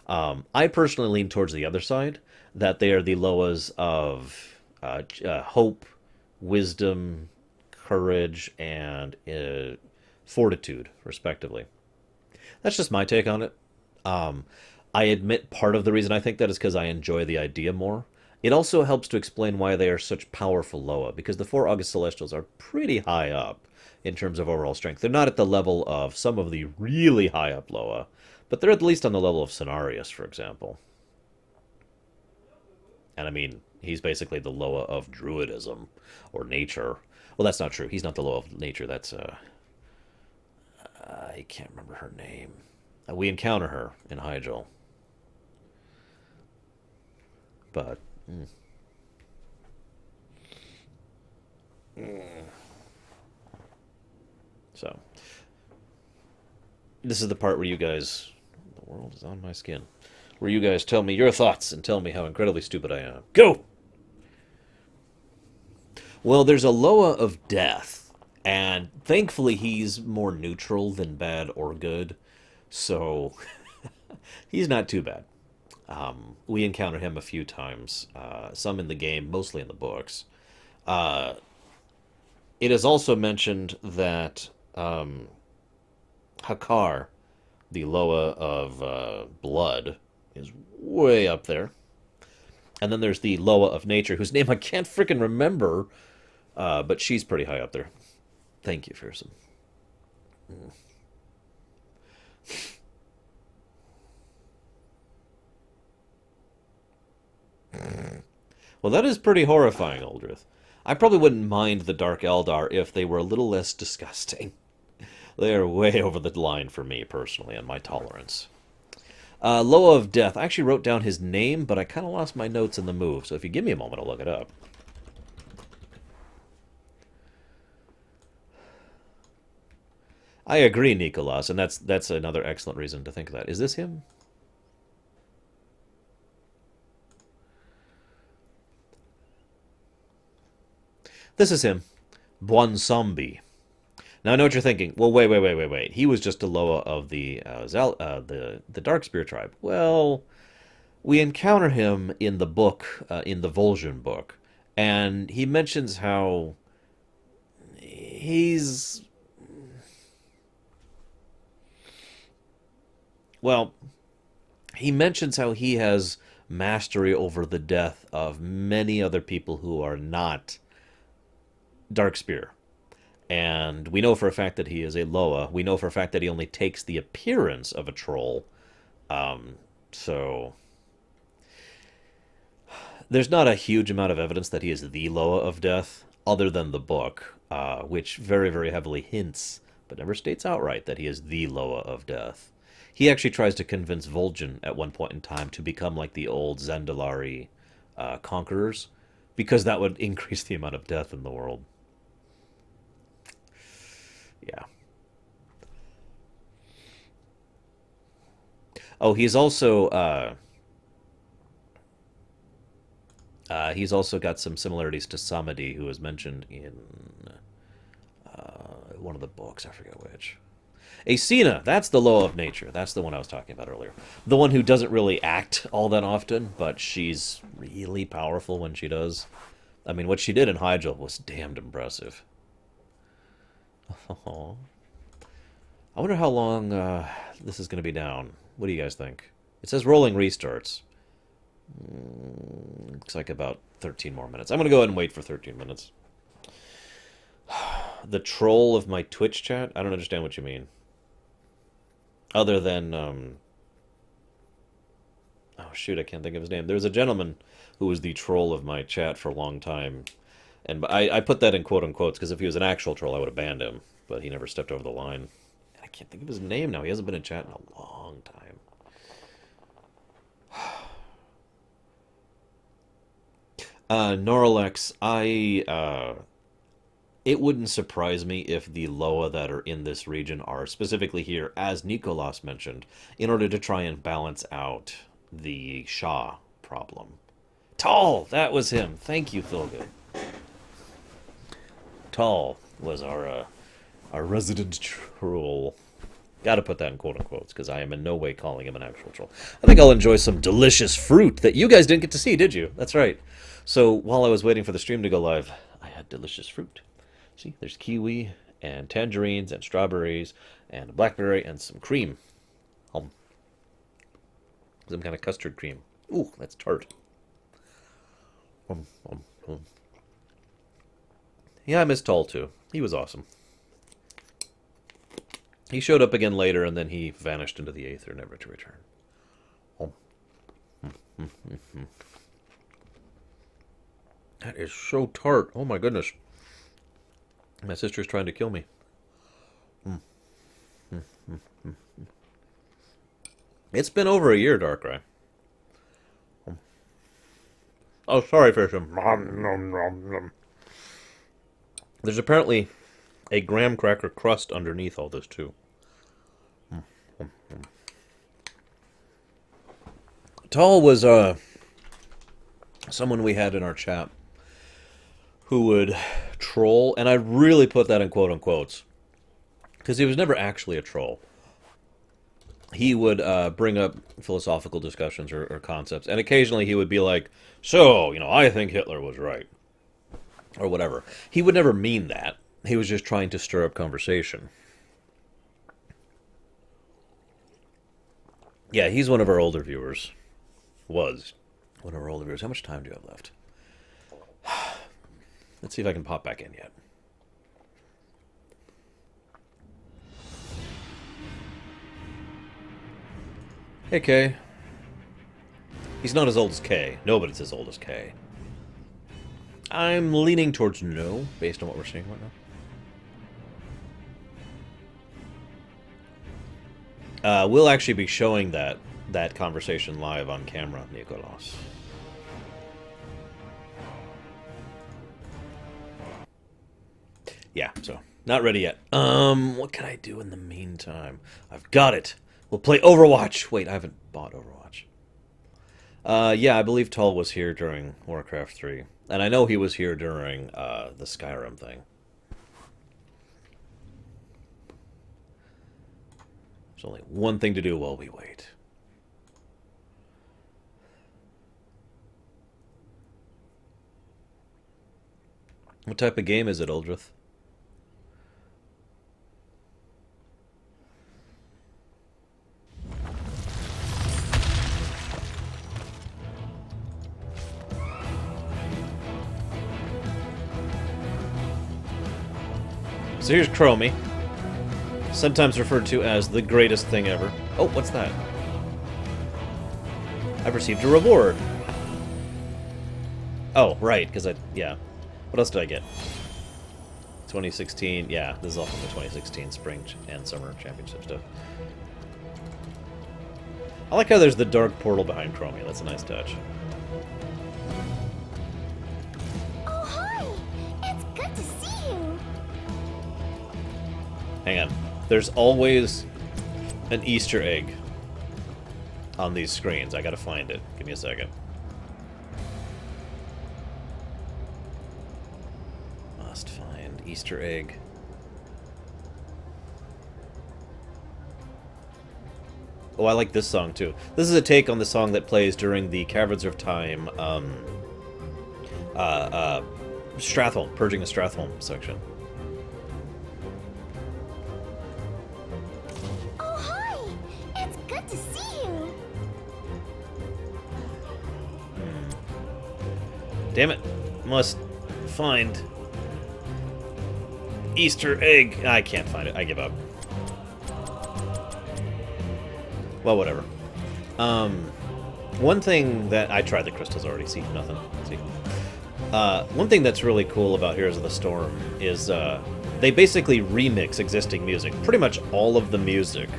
A: I personally lean towards the other side, that they are the Loas of hope, wisdom, courage, and fortitude, respectively. That's just my take on it. I admit part of the reason I think that is because I enjoy the idea more. It also helps to explain why they are such powerful Loa, because the 4 August Celestials are pretty high up in terms of overall strength. They're not at the level of some of the really high up Loa, but they're at least on the level of Cenarius, for example. And I mean, he's basically the Loa of druidism, or nature. Well, that's not true. He's not the Loa of nature. That's, I can't remember her name. We encounter her in Hyjal. But, So, this is the part where you guys... The world is on my skin. Where you guys tell me your thoughts and tell me how incredibly stupid I am. Go! Well, there's a Loa of death, and thankfully he's more neutral than bad or good, so he's not too bad. We encounter him a few times, some in the game, mostly in the books. It is also mentioned that Hakar, the Loa of blood, is way up there. And then there's the Loa of nature, whose name I can't frickin' remember, but she's pretty high up there. Thank you, Fearsome. Well, that is pretty horrifying, Uldrith. I probably wouldn't mind the Dark Eldar if they were a little less disgusting. They are way over the line for me, personally, and my tolerance. Loa of Death. I actually wrote down his name, but I kind of lost my notes in the move, so if you give me a moment, I'll look it up. I agree, Nicolas, and that's another excellent reason to think of that. Is this him? This is him. Bwansambi. Now I know what you're thinking. Well, wait. He was just a Loa of the Darkspear tribe. Well, we encounter him in the book, in the Vol'jin book, and he mentions how he's... Well, he mentions how he has mastery over the death of many other people who are not Darkspear. And we know for a fact that he is a Loa. We know for a fact that he only takes the appearance of a troll. So there's not a huge amount of evidence that he is the Loa of Death, other than the book. which very, very heavily hints, but never states outright, that he is the Loa of Death. He actually tries to convince Vol'jin at one point in time to become like the old Zendalari conquerors, because that would increase the amount of death in the world. Yeah. Oh, he's also got some similarities to Samadhi, who was mentioned in one of the books. I forget which. Acina, that's the Loa of Nature. That's the one I was talking about earlier. The one who doesn't really act all that often, but she's really powerful when she does. I mean, what she did in Hyjal was damned impressive. Oh. I wonder how long this is going to be down. What do you guys think? It says rolling restarts. Looks like about 13 more minutes. I'm going to go ahead and wait for 13 minutes. The troll of my Twitch chat? I don't understand what you mean. Other than, oh shoot, I can't think of his name. There's a gentleman who was the troll of my chat for a long time. And I put that in quote-unquotes, because if he was an actual troll, I would have banned him. But he never stepped over the line. And I can't think of his name now. He hasn't been in chat in a long time. Noralex, it wouldn't surprise me if the Loa that are in this region are specifically here, as Nicolas mentioned, in order to try and balance out the Shah problem. Tall! That was him. Thank you, Thilga. Tall was our resident troll. Gotta put that in quote-unquotes, because I am in no way calling him an actual troll. I think I'll enjoy some delicious fruit that you guys didn't get to see, did you? That's right. So, while I was waiting for the stream to go live, I had delicious fruit. See, there's kiwi, and tangerines, and strawberries, and a blackberry, and some cream. Some kind of custard cream. Ooh, that's tart. Yeah, I miss Tall, too. He was awesome. He showed up again later, and then he vanished into the aether, never to return. That is so tart. Oh my goodness. My sister's trying to kill me. It's been over a year, Darkrai. Oh, sorry, Fisham. There's apparently a graham cracker crust underneath all this, too. Tall was someone we had in our chat who would troll, and I really put that in quote-unquotes, because he was never actually a troll. He would bring up philosophical discussions or concepts, and occasionally he would be like, so, I think Hitler was right, or whatever. He would never mean that. He was just trying to stir up conversation. Yeah, he's one of our older viewers. Was one of our older viewers. How much time do you have left? Let's see if I can pop back in yet. Hey, Kay. He's not as old as Kay. Nobody's as old as Kay. I'm leaning towards no, based on what we're seeing right now. We'll actually be showing that conversation live on camera, Nicolas. Yeah, so, not ready yet. What can I do in the meantime? I've got it. We'll play Overwatch. Wait, I haven't bought Overwatch. Yeah, I believe Tull was here during Warcraft 3. And I know he was here during the Skyrim thing. There's only one thing to do while we wait. What type of game is it, Uldrith? So here's Chromie, sometimes referred to as the greatest thing ever. Oh, what's that? I've received a reward. Oh, right, because yeah. What else did I get? 2016. Yeah, this is all from the 2016 Spring and Summer Championship stuff. I like how there's the dark portal behind Chromia. That's a nice touch.
F: Oh, hi! It's good to see you!
A: Hang on. There's always an Easter egg on these screens. I gotta find it. Give me a second. Must find Easter egg. Oh, I like this song too. This is a take on the song that plays during the Caverns of Time, Stratholme, Purging the Stratholme section.
F: Oh, hi! It's good to see you!
A: Damn it. Must find Easter egg. I can't find it. I give up. Well, whatever. One thing that I tried the crystals already. See, nothing. See. One thing that's really cool about Heroes of the Storm is they basically remix existing music. Pretty much all of the music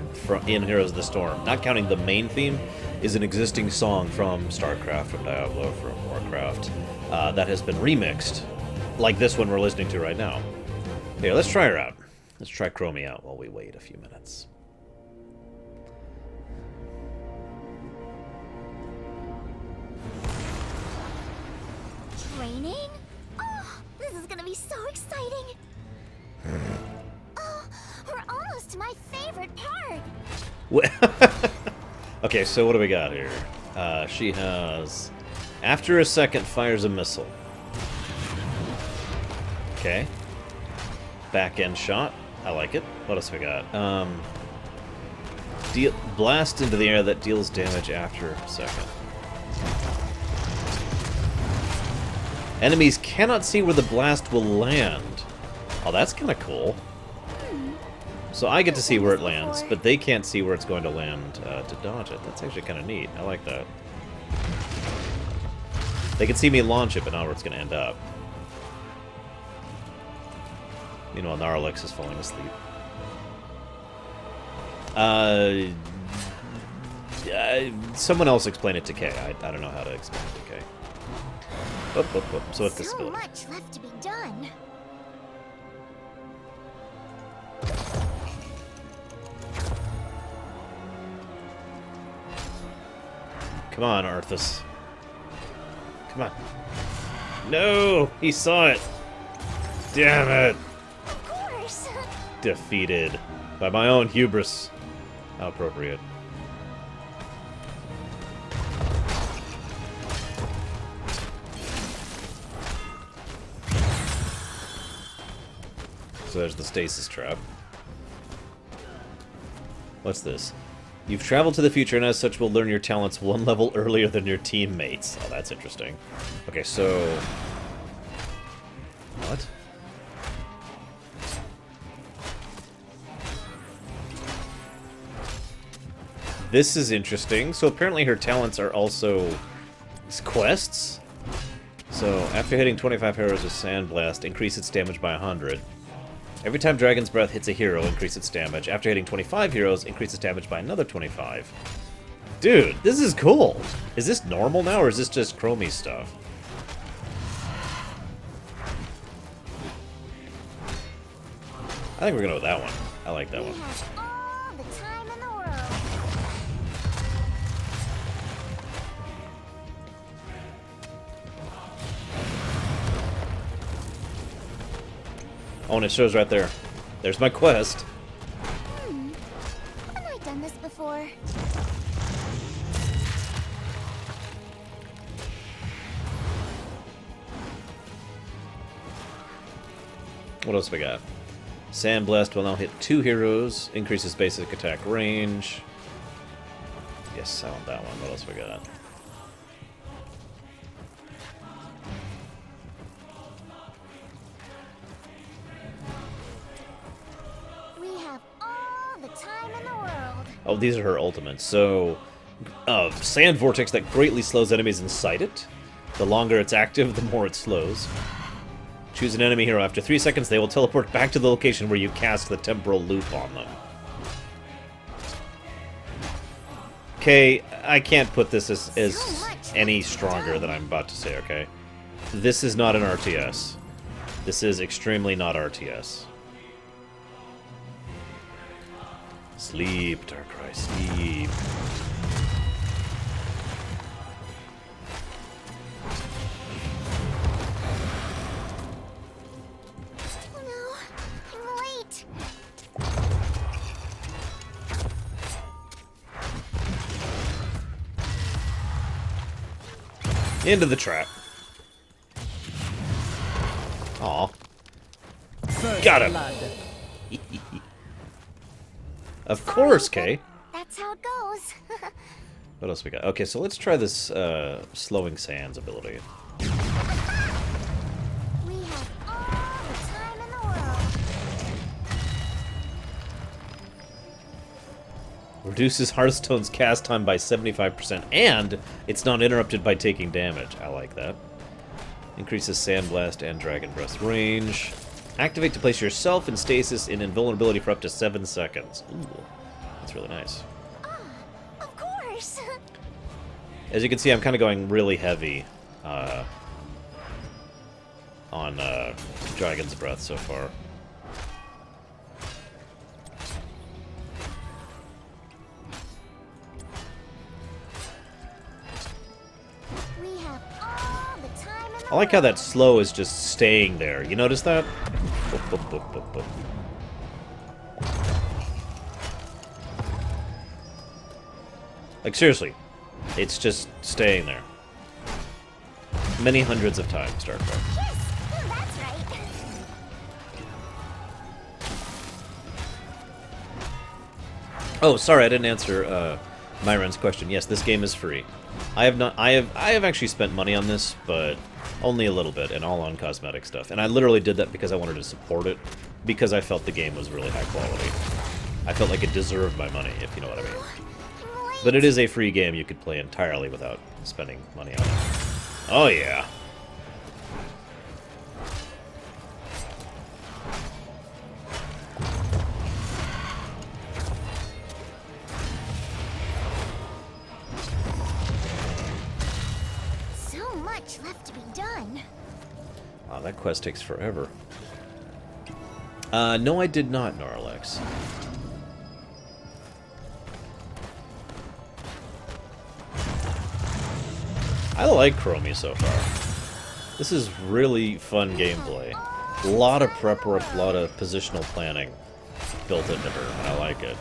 A: in Heroes of the Storm, not counting the main theme, is an existing song from StarCraft, from Diablo, from Warcraft, that has been remixed, like this one we're listening to right now. Here, let's try her out. Let's try Chromie out while we wait a few minutes.
F: Training? Oh, this is gonna be so exciting! Oh, we're almost to my favorite part!
A: Okay, so what do we got here? She has... After a second, fires a missile. Okay. Back-end shot. I like it. What else we got? Blast into the air that deals damage after a second. Enemies cannot see where the blast will land. Oh, that's kind of cool. So I get to see where it lands, but they can't see where it's going to land to dodge it. That's actually kind of neat. I like that. They can see me launch it, but not where it's going to end up. Meanwhile, Gnarlex is falling asleep. Someone else explain it to Kay. I don't know how to explain it to Kay. So what's this
F: So
A: ability?
F: much left to be done.
A: Come on, Arthas. Come on. No! He saw it! Damn it!
F: Of course!
A: Defeated by my own hubris. How appropriate. So there's the stasis trap. What's this? You've traveled to the future and as such will learn your talents one level earlier than your teammates. Oh, that's interesting. Okay, so... What? This is interesting. So apparently her talents are also quests? So after hitting 25 arrows with Sandblast, increase its damage by 100. Every time Dragon's Breath hits a hero, increase its damage. After hitting 25 heroes, increase its damage by another 25. Dude, this is cool! Is this normal now, or is this just Chromie stuff? I think we're gonna go with that one. I like that
F: We
A: one.
F: have all the time in the world.
A: Oh, and it shows right there. There's my quest.
F: Haven't I done this before?
A: What else we got? Sandblast will now hit 2 heroes, increases basic attack range. Yes, I want that one. What else we got?
F: We have all the time in the world.
A: Oh, these are her ultimates. So, Sand Vortex that greatly slows enemies inside it. The longer it's active, the more it slows. Choose an enemy hero. After 3 seconds, they will teleport back to the location where you cast the temporal loop on them. Okay, I can't put this as any stronger than I'm about to say, okay? This is not an RTS. This is extremely not RTS. Sleep, Darkrai, sleep.
F: Oh no, I'm late.
A: Into the trap. Aw. Got him. Of course, Kay.
F: That's how it goes.
A: What else we got? Okay, so let's try this slowing sands ability.
F: We have all the time in the world.
A: Reduces Hearthstone's cast time by 75%, and it's not interrupted by taking damage. I like that. Increases Sandblast and Dragon Breath range. Activate to place yourself in stasis in invulnerability for up to 7 seconds. Ooh, that's really nice.
F: Of course.
A: As you can see, I'm kind of going really heavy on Dragon's Breath so far.
F: We have all the time in the
A: I like how that slow is just staying there. You notice that? Boop, boop, boop, boop, boop. Like, seriously. It's just staying there. Many hundreds of times, Darkrai.
F: Yes, that's right.
A: Oh, sorry, I didn't answer Myron's question. Yes, this game is free. I have actually spent money on this, but only a little bit, and all on cosmetic stuff. And I literally did that because I wanted to support it, because I felt the game was really high quality. I felt like it deserved my money, if you know what I mean. But it is a free game you could play entirely without spending money on it. Oh yeah.
F: So much left to be done.
A: Wow, that quest takes forever. No, I did not, Norlex. I like Chromie so far. This is really fun gameplay. A lot of prep work, a lot of positional planning built into her, and I like it.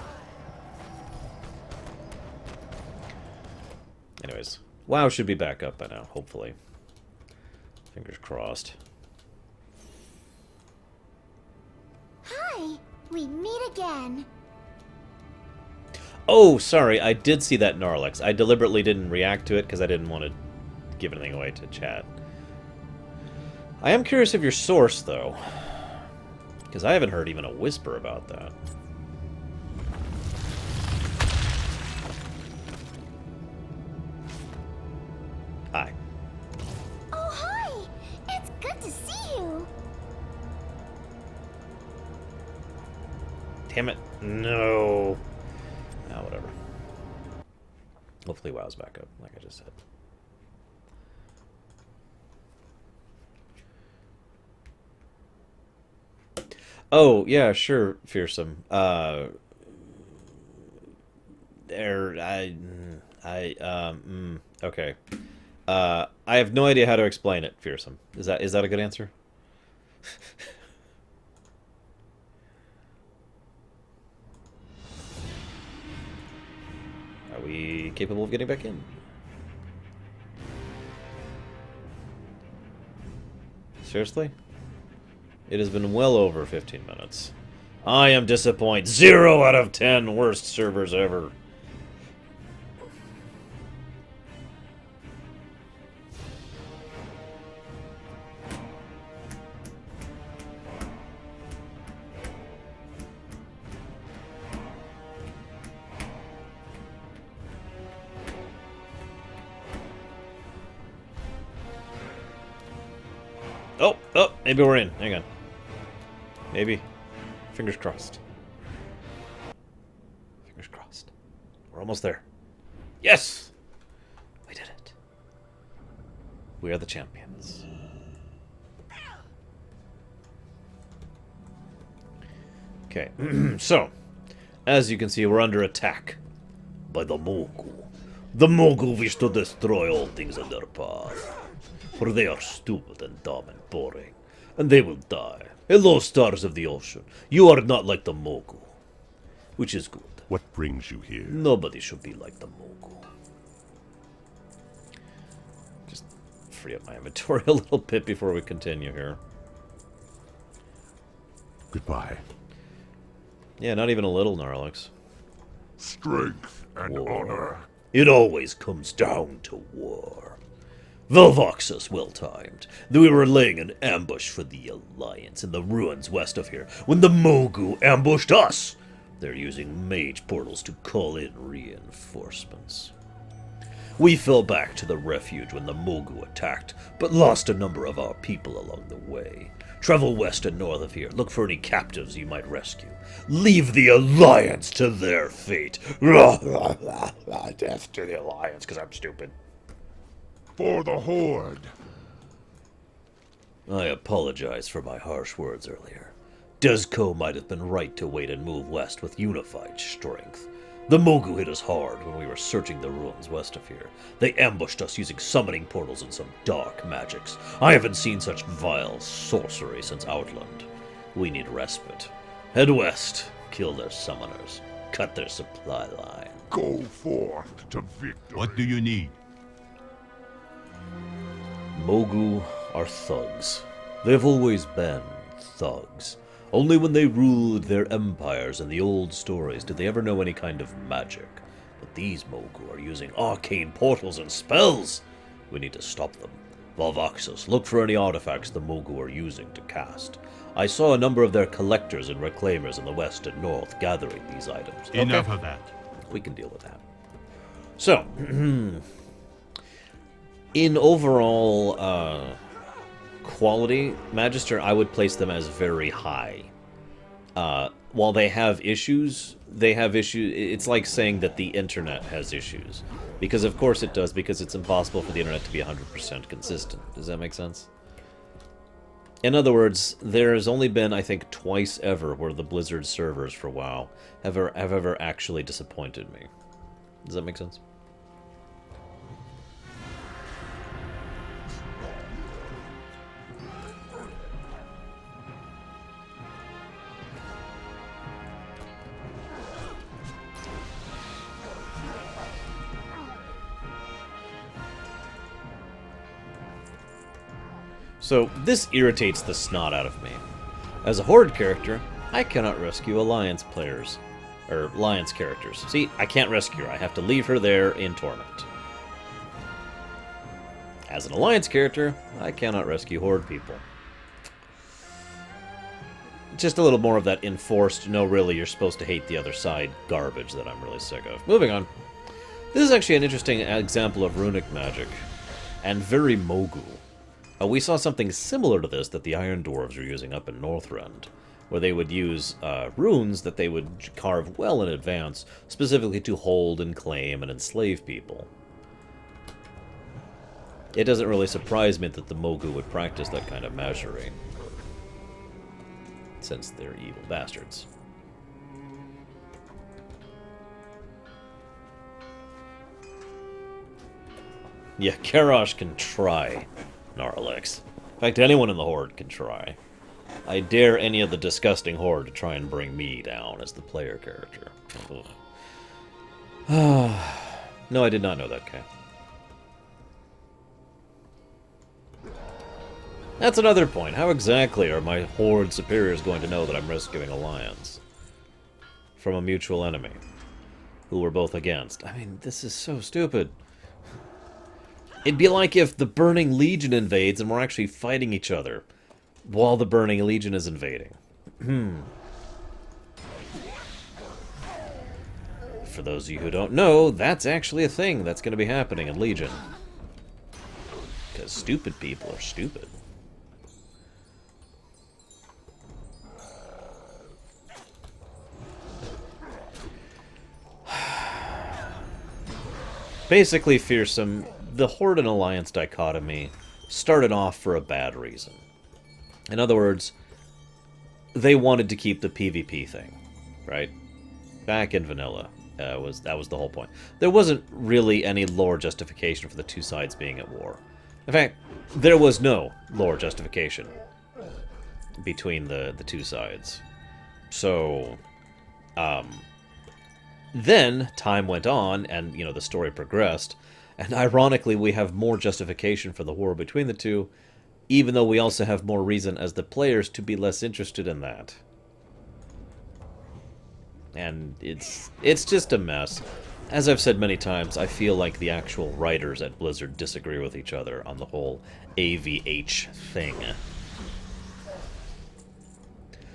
A: Anyways, WoW should be back up by now, hopefully. Fingers crossed.
F: Hi, we meet again.
A: Oh, sorry, I did see that Norlex. I deliberately didn't react to it because I didn't want to give anything away to chat. I am curious of your source, though. Because I haven't heard even a whisper about that. Hi.
F: Oh, hi! It's good to see you.
A: Damn it. No. Ah, whatever. Hopefully WoW's back up, like I just said. Oh, yeah, sure, Fearsome. Okay. I have no idea how to explain it, Fearsome. Is that a good answer? Are we capable of getting back in? Seriously? It has been well over 15 minutes. I am disappointed. 0 out of 10 worst servers ever. Oh, maybe we're in. Hang on. Maybe. Fingers crossed. Fingers crossed. We're almost there. Yes! We did it. We are the champions. Okay, so, as you can see, we're under attack by the Mogu. The Mogu wish to destroy all things in their path, for they are stupid and dumb and boring, and they will die. Hello, stars of the ocean. You are not like the Mogu, which is good.
G: What brings you here?
A: Nobody should be like the Mogu. Just free up my inventory a little bit before we continue here.
G: Goodbye.
A: Yeah, not even a little, Gnarlix.
C: Strength and honor.
A: It always comes down to war. Velvoxus well-timed. We were laying an ambush for the Alliance in the ruins west of here when the Mogu ambushed us. They're using mage portals to call in reinforcements. We fell back to the refuge when the Mogu attacked, but lost a number of our people along the way. Travel west and north of here. Look for any captives you might rescue. Leave the Alliance to their fate. Death to the Alliance, because I'm stupid.
C: For the Horde.
A: I apologize for my harsh words earlier. Dezko might have been right to wait and move west with unified strength. The Mogu hit us hard when we were searching the ruins west of here. They ambushed us using summoning portals and some dark magics. I haven't seen such vile sorcery since Outland. We need respite. Head west, kill their summoners, cut their supply line.
C: Go forth to victory.
B: What do you need?
A: Mogu are thugs. They've always been thugs. Only when they ruled their empires in the old stories did they ever know any kind of magic. But these Mogu are using arcane portals and spells. We need to stop them. Valvaxus, look for any artifacts the Mogu are using to cast. I saw a number of their collectors and reclaimers in the west and north gathering these items.
B: Enough of that.
A: We can deal with that. So, in overall quality, Magister, I would place them as very high. While they have issues, it's like saying that the internet has issues. Because of course it does, because it's impossible for the internet to be 100% consistent. Does that make sense? In other words, there has only been, I think, twice ever where the Blizzard servers for WoW have ever actually disappointed me. Does that make sense? So, this irritates the snot out of me. As a Horde character, I cannot rescue Alliance players. Or, Alliance characters. See, I can't rescue her. I have to leave her there in Torment. As an Alliance character, I cannot rescue Horde people. Just a little more of that enforced, no really, you're supposed to hate the other side garbage that I'm really sick of. Moving on. This is actually an interesting example of runic magic. And very Mogu. We saw something similar to this that the Iron Dwarves were using up in Northrend, where they would use runes that they would carve well in advance, specifically to hold and claim and enslave people. It doesn't really surprise me that the Mogu would practice that kind of magic, since they're evil bastards. Yeah, Karash can try. Gnarlix. In fact, anyone in the Horde can try. I dare any of the disgusting Horde to try and bring me down as the player character. No, I did not know that, Kay. That's another point. How exactly are my Horde superiors going to know that I'm rescuing Alliance from a mutual enemy who we're both against? I mean, this is so stupid. It'd be like if the Burning Legion invades and we're actually fighting each other while the Burning Legion is invading. For those of you who don't know, that's actually a thing that's going to be happening in Legion. Because stupid people are stupid. Basically, Fearsome, the Horde and Alliance dichotomy started off for a bad reason. In other words, they wanted to keep the PvP thing, right? Back in vanilla, that was the whole point. There wasn't really any lore justification for the two sides being at war. In fact, there was no lore justification between the two sides. So, then time went on, and the story progressed, and ironically, we have more justification for the war between the two, even though we also have more reason as the players to be less interested in that. And it's just a mess. As I've said many times, I feel like the actual writers at Blizzard disagree with each other on the whole AVH thing.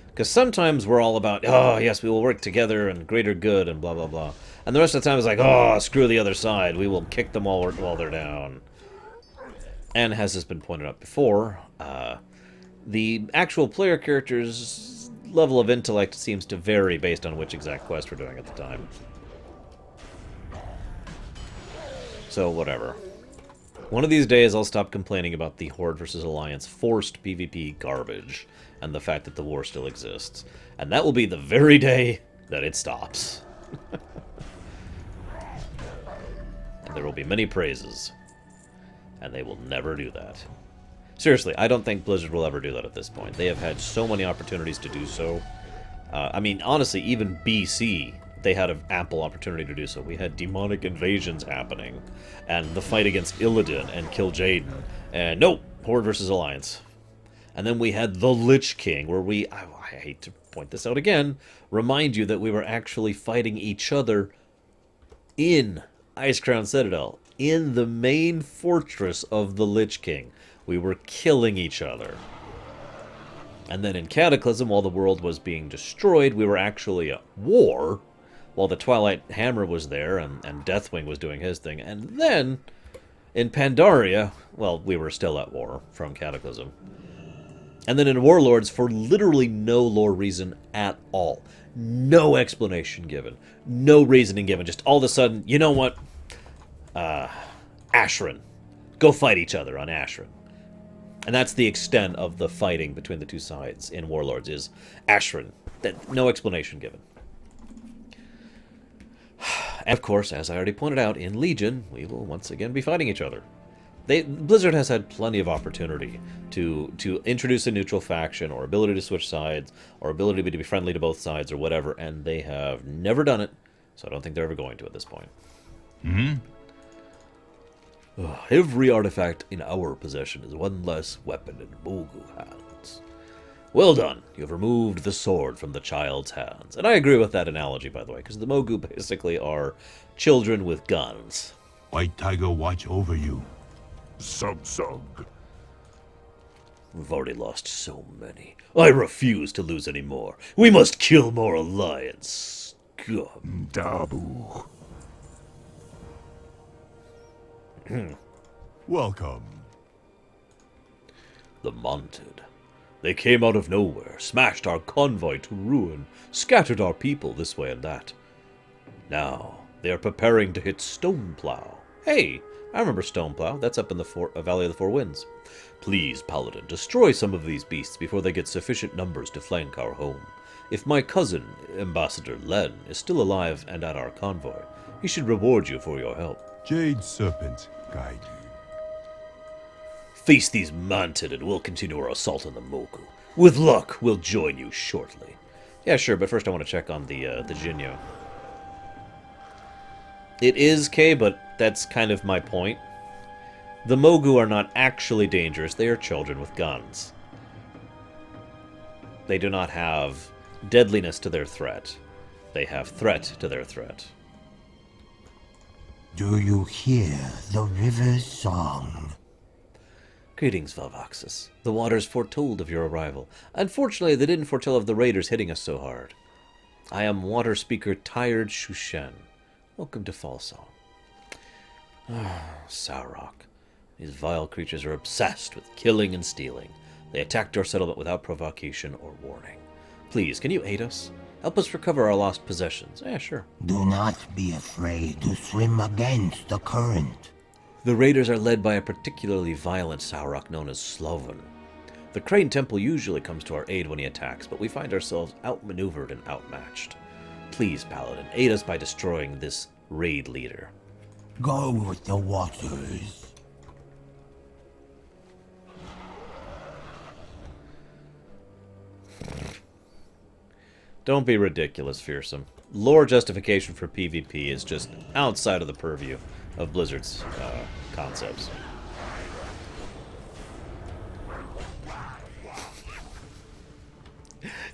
A: Because sometimes we're all about, oh, yes, we will work together and greater good and blah, blah, blah. And the rest of the time it's like, oh, screw the other side. We will kick them all while they're down. And as has been pointed out before, the actual player character's level of intellect seems to vary based on which exact quest we're doing at the time. So, whatever. One of these days I'll stop complaining about the Horde versus Alliance forced PvP garbage and the fact that the war still exists. And that will be the very day that it stops. And there will be many praises. And they will never do that. Seriously, I don't think Blizzard will ever do that at this point. They have had so many opportunities to do so. I mean, honestly, even BC, they had an ample opportunity to do so. We had demonic invasions happening, and the fight against Illidan and Kil'jaeden, and nope, Horde versus Alliance. And then we had the Lich King, where I hate to point this out again, remind you that we were actually fighting each other in Icecrown Citadel, in the main fortress of the Lich King. We were killing each other. And then in Cataclysm, while the world was being destroyed, we were actually at war, while the Twilight Hammer was there, and Deathwing was doing his thing. And then, in Pandaria, well, we were still at war from Cataclysm. And then in Warlords, for literally no lore reason at all. No explanation given. No reasoning given. Just all of a sudden, you know what? Ashran. Go fight each other on Ashran. And that's the extent of the fighting between the two sides in Warlords, is Ashran. No explanation given. And of course, as I already pointed out, in Legion, we will once again be fighting each other. Blizzard has had plenty of opportunity to introduce a neutral faction, or ability to switch sides, or ability to be friendly to both sides, or whatever, and they have never done it, so I don't think they're ever going to at this point.
C: Hmm?
A: Every artifact in our possession is one less weapon in Mogu hands. Well done. You've removed the sword from the child's hands. And I agree with that analogy, by the way, because the Mogu basically are children with guns.
C: White Tiger watch over you.
G: Sug.
A: We've already lost so many. I refuse to lose any more. We must kill more Alliance scum.
G: Dabu.
C: Welcome.
A: The Mounted. They came out of nowhere, smashed our convoy to ruin, scattered our people this way and that. Now, they are preparing to hit Stoneplow. Hey, I remember Stoneplow. That's up in the Valley of the Four Winds. Please, Paladin, destroy some of these beasts before they get sufficient numbers to flank our home. If my cousin, Ambassador Len, is still alive and at our convoy, he should reward you for your help.
C: Jade Serpent guide you.
A: Face these Mounted and we'll continue our assault on the Mogu. With luck, we'll join you shortly. Yeah, sure, but first I want to check on the Jinyo. It is K, but that's kind of my point. The Mogu are not actually dangerous. They are children with guns. They do not have deadliness to their threat. They have threat to their threat.
C: Do you hear the river's song?
A: Greetings, Valvaxis. The waters foretold of your arrival. Unfortunately, they didn't foretell of the raiders hitting us so hard. I am water speaker Tired Shushen. Welcome to Fall Song. Saurok. These vile creatures are obsessed with killing and stealing. They attacked our settlement without provocation or warning. Please, can you aid us? Help us recover our lost possessions. Yeah, sure.
C: Do not be afraid to swim against the current.
A: The raiders are led by a particularly violent Sauroch known as Sloven. The Crane Temple usually comes to our aid when he attacks, but we find ourselves outmaneuvered and outmatched. Please, Paladin, aid us by destroying this raid leader.
C: Go with the waters.
A: Don't be ridiculous, Fearsome. Lore justification for PvP is just outside of the purview of Blizzard's concepts.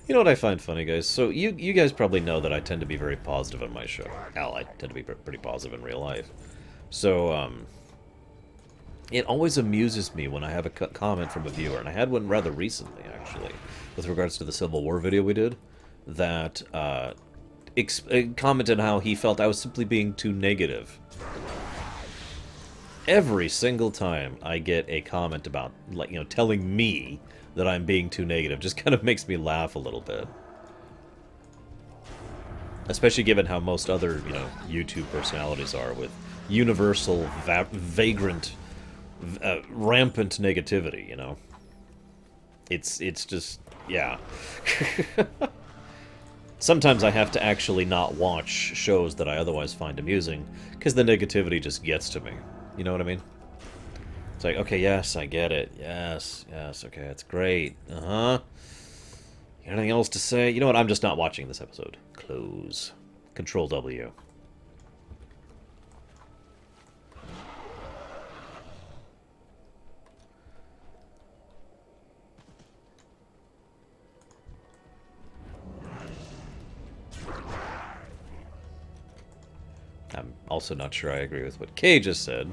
A: You know what I find funny, guys? So you guys probably know that I tend to be very positive on my show. Hell, I tend to be pretty positive in real life. So, it always amuses me when I have a comment from a viewer, and I had one rather recently, actually, with regards to the Civil War video we did, that commented how he felt I was simply being too negative. Every single time I get a comment about, like, telling me that I'm being too negative, just kind of makes me laugh a little bit. Especially given how most other, YouTube personalities are, with universal, vagrant, rampant negativity, It's just, yeah. Sometimes I have to actually not watch shows that I otherwise find amusing, because the negativity just gets to me. You know what I mean? It's like, okay, yes, I get it. Yes, okay, that's great. Uh-huh. Anything else to say? You know what? I'm just not watching this episode. Close. Control W. I'm also not sure I agree with what Kay just said,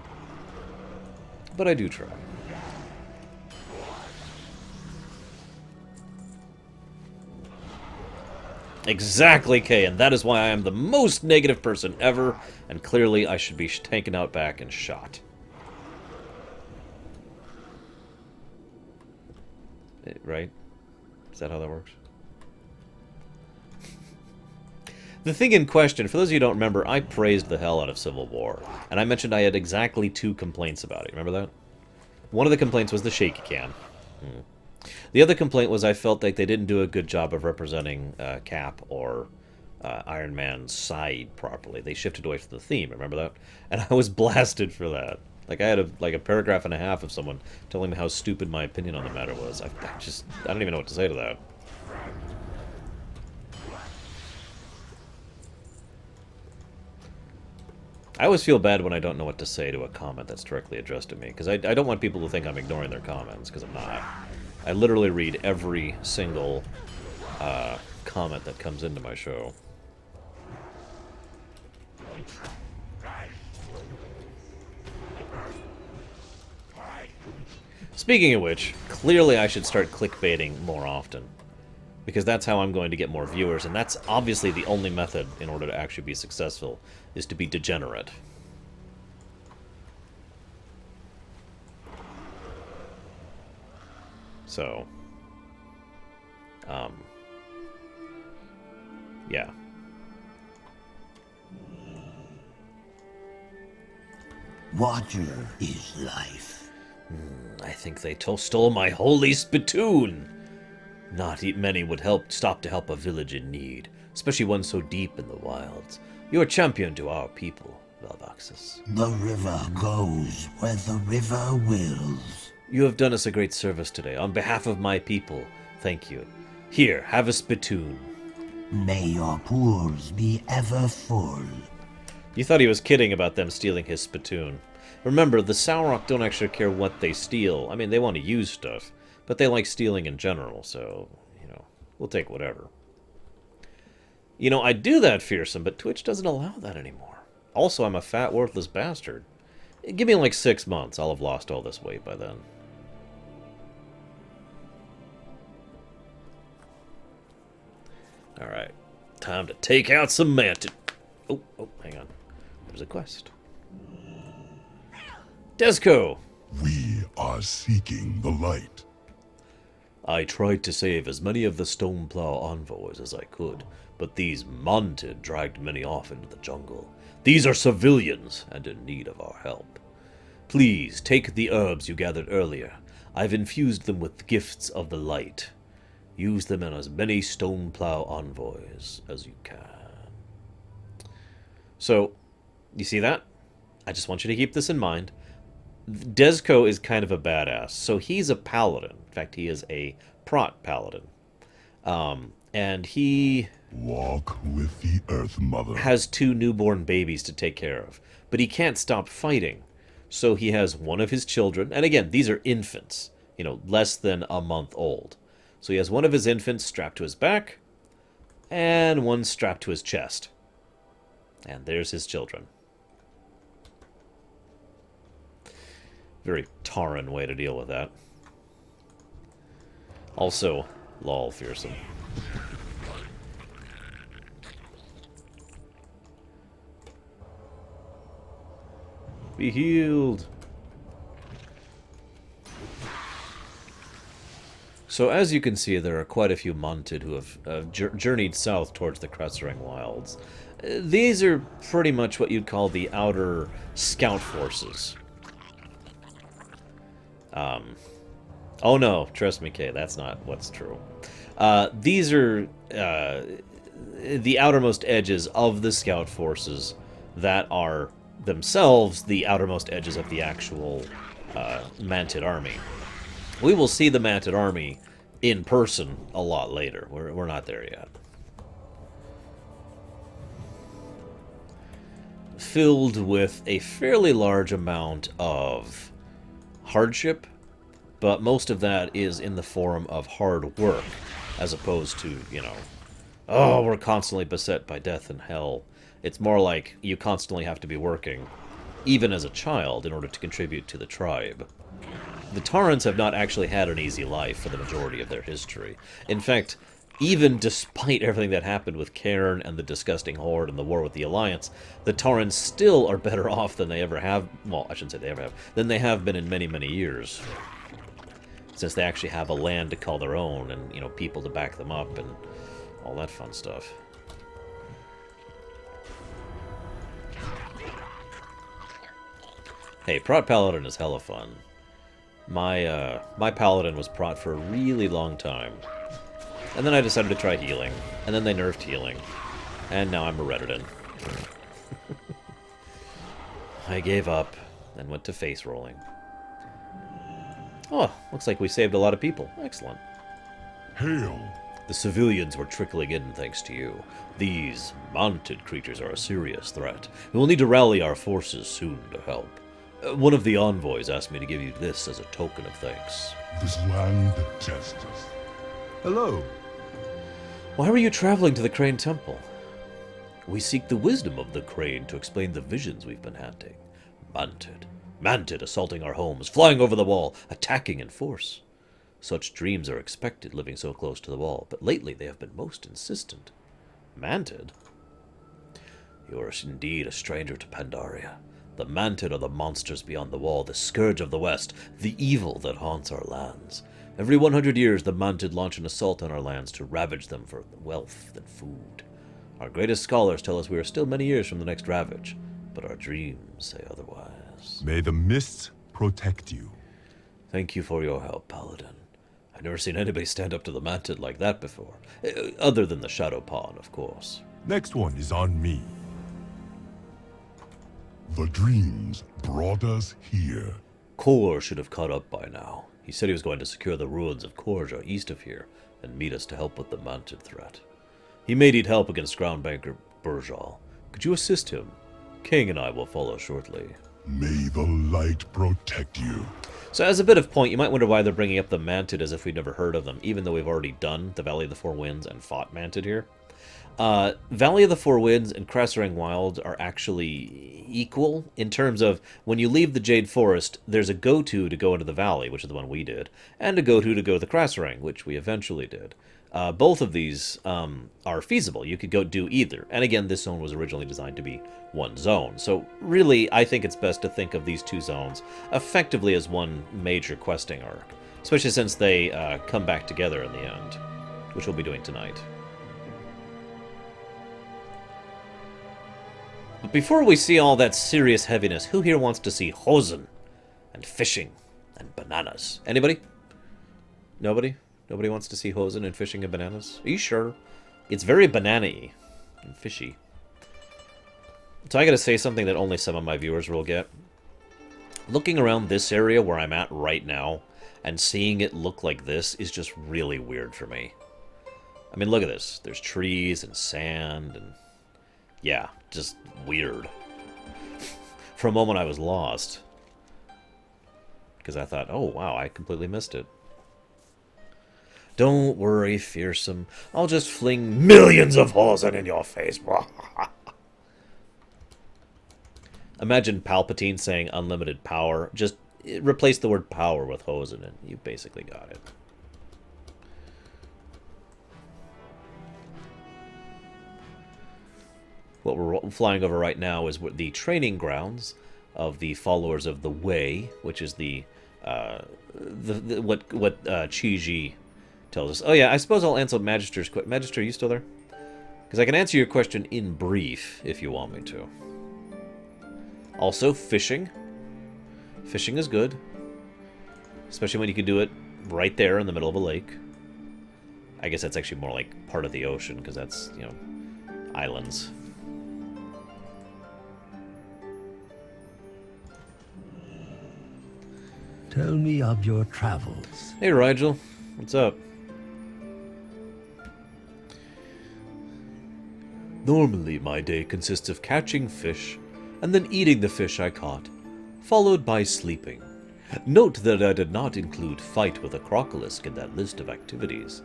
A: but I do try. Exactly, Kay, and that is why I am the most negative person ever, and clearly I should be taken out back and shot. Right? Is that how that works? The thing in question, for those of you who don't remember, I praised the hell out of Civil War, and I mentioned I had exactly 2 complaints about it. Remember that? One of the complaints was the shaky cam. The other complaint was I felt like they didn't do a good job of representing Cap or Iron Man's side properly. They shifted away from the theme, remember that? And I was blasted for that. Like, I had a paragraph and a half of someone telling me how stupid my opinion on the matter was. I don't even know what to say to that. I always feel bad when I don't know what to say to a comment that's directly addressed to me, because I don't want people to think I'm ignoring their comments, because I'm not. I literally read every single comment that comes into my show. Speaking of which, clearly I should start clickbaiting more often, because that's how I'm going to get more viewers, and that's obviously the only method in order to actually be successful, is to be degenerate. So, yeah.
C: Water is life.
A: I think they stole my holy spittoon. Not many would stop to help a village in need, especially one so deep in the wilds. You are champion to our people, Valvaxis.
C: The river goes where the river wills.
A: You have done us a great service today. On behalf of my people, thank you. Here, have a spittoon.
C: May your pools be ever full.
A: You thought he was kidding about them stealing his spittoon. Remember, the Sauroch don't actually care what they steal. I mean, they want to use stuff, but they like stealing in general, so, we'll take whatever. I'd do that, Fearsome, but Twitch doesn't allow that anymore. Also, I'm a fat, worthless bastard. Give me like 6 months, I'll have lost all this weight by then. Alright, time to take out some mantis. Oh, hang on. There's a quest. Desco!
G: We are seeking the light.
A: I tried to save as many of the Stoneplow envoys as I could, but these Mounted dragged many off into the jungle. These are civilians, and in need of our help. Please, take the herbs you gathered earlier. I've infused them with gifts of the light. Use them in as many Stoneplow envoys as you can. So, you see that? I just want you to keep this in mind. Dezco is kind of a badass. So he's a paladin. In fact, he is a prot paladin. And he...
G: Walk with the Earth Mother.
A: Has 2 newborn babies to take care of. But he can't stop fighting. So he has one of his children. And again, these are infants. You know, less than a month old. So he has one of his infants strapped to his back. And one strapped to his chest. And there's his children. Very Tauren way to deal with that. Also, lol, fearsome. Be healed. So as you can see, there are quite a few Mounted who have journeyed south towards the Krasarang wilds. These are pretty much what you'd call the outer scout forces. Oh no, trust me, Kay, that's not what's true. These are the outermost edges of the scout forces that are themselves the outermost edges of the actual Mounted army. We will see the Mounted army in person a lot later. We're not there yet. Filled with a fairly large amount of hardship, but most of that is in the form of hard work, as opposed to, you know, oh, we're constantly beset by death and hell. It's more like you constantly have to be working, even as a child, in order to contribute to the tribe. The Taurens have not actually had an easy life for the majority of their history. In fact, even despite everything that happened with Cairn and the disgusting Horde and the war with the Alliance, the Taurens still are better off than they ever have. Well, I shouldn't say they ever have. Than they have been in many, many years. Since they actually have a land to call their own and, you know, people to back them up and all that fun stuff. Hey, Prot Paladin is hella fun. My Paladin was Prot for a really long time. And then I decided to try healing. And then they nerfed healing. And now I'm a Redditan. I gave up and went to face rolling. Oh, looks like we saved a lot of people. Excellent.
G: Hail!
A: The civilians were trickling in thanks to you. These Mounted creatures are a serious threat. We will need to rally our forces soon to help. One of the envoys asked me to give you this as a token of thanks.
G: This land tests us.
H: Hello.
A: Why were you traveling to the Crane Temple? We seek the wisdom of the Crane to explain the visions we've been hunting. Mounted assaulting our homes, flying over the wall, attacking in force. Such dreams are expected living so close to the wall, but lately they have been most insistent. Mounted? You are indeed a stranger to Pandaria. The Mounted are the monsters beyond the wall, the scourge of the West, the evil that haunts our lands. Every 100 years, the Mounted launch an assault on our lands to ravage them for wealth and food. Our greatest scholars tell us we are still many years from the next ravage, but our dreams say otherwise.
G: May the mists protect you.
A: Thank you for your help, Paladin. I've never seen anybody stand up to the Mounted like that before. Other than the Shadow Pawn, of course.
G: Next one is on me. The dreams brought us here.
A: Kor should have caught up by now. He said he was going to secure the ruins of Korja east of here and meet us to help with the Mounted threat. He may need help against ground banker Burjal. Could you assist him? King and I will follow shortly.
G: May the light protect you.
A: So as a bit of point, you might wonder why they're bringing up the Mounted as if we'd never heard of them, even though we've already done the Valley of the Four Winds and fought Mounted here. Valley of the Four Winds and Krasarang Wild are actually equal in terms of when you leave the Jade Forest, there's a go-to to go into the Valley, which is the one we did, and a go-to to go to the Krasarang, which we eventually did. Both of these are feasible. You could go do either. And again, this zone was originally designed to be one zone. So really, I think it's best to think of these two zones effectively as one major questing arc. Especially since they come back together in the end, which we'll be doing tonight. But before we see all that serious heaviness, who here wants to see hosen and fishing and bananas? Anybody? Nobody? Nobody wants to see hosen and fishing and bananas? Are you sure? It's very banana-y and fishy. So I gotta say something that only some of my viewers will get. Looking around this area where I'm at right now and seeing it look like this is just really weird for me. I mean, look at this. There's trees and sand and... yeah, just weird. For a moment I was lost. Because I thought, oh wow, I completely missed it. Don't worry, fearsome. I'll just fling millions of hosen in your face. Imagine Palpatine saying unlimited power. Just replace the word power with hosen and you basically got it. What we're flying over right now is the training grounds of the followers of the Way, which is what Chi-Ji tells us. Oh yeah, I suppose I'll answer Magister's question. Magister, are you still there? Because I can answer your question in brief if you want me to. Also, fishing. Fishing is good. Especially when you can do it right there in the middle of a lake. I guess that's actually more like part of the ocean, because that's, you know, islands.
C: Tell me of your travels.
A: Hey, Rigel. What's up? Normally, my day consists of catching fish, and then eating the fish I caught, followed by sleeping. Note that I did not include fight with a crocolisk in that list of activities.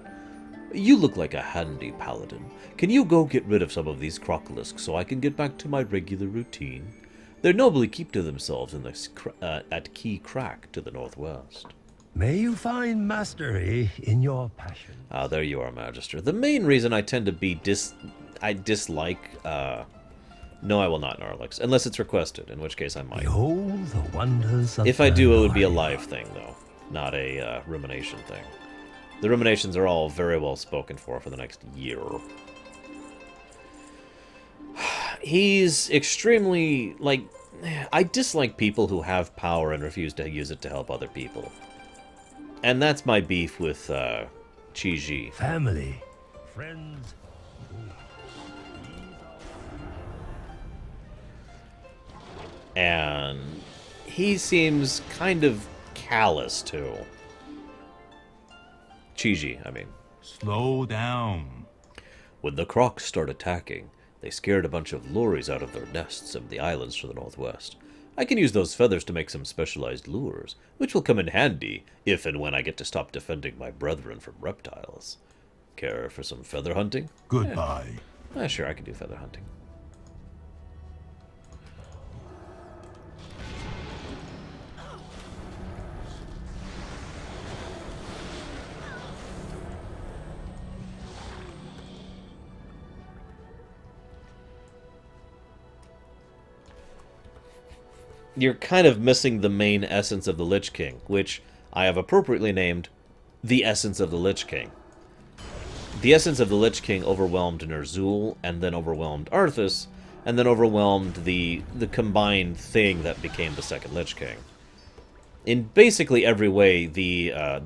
A: You look like a handy paladin. Can you go get rid of some of these crocolisks so I can get back to my regular routine? They nobly keep to themselves in this at Key Crack to the northwest.
C: May you find mastery in your passion.
A: Ah, there you are, Magister. The main reason I tend to be I dislike... no, I will not, Narlix. Unless it's requested, in which case I might.
C: Behold the wonders of
A: If I do, it would be a
C: Lorerun.
A: live thing, though. Not a rumination thing. The ruminations are all very well spoken for the next year. He's extremely, like... I dislike people who have power and refuse to use it to help other people. And that's my beef with Chi-Ji.
C: Family, friends.
A: And he seems kind of callous, too. Chi-Ji, I mean.
G: Slow down.
A: When the crocs start attacking, they scared a bunch of lories out of their nests in the islands to the northwest. I can use those feathers to make some specialized lures, which will come in handy if and when I get to stop defending my brethren from reptiles. Care for some feather hunting?
G: Goodbye.
A: Sure, I can do feather hunting. You're kind of missing the main essence of the Lich King, which I have appropriately named the essence of the Lich King. The essence of the Lich King overwhelmed Ner'zhul, and then overwhelmed Arthas, and then overwhelmed the combined thing that became the second Lich King. In basically every way, the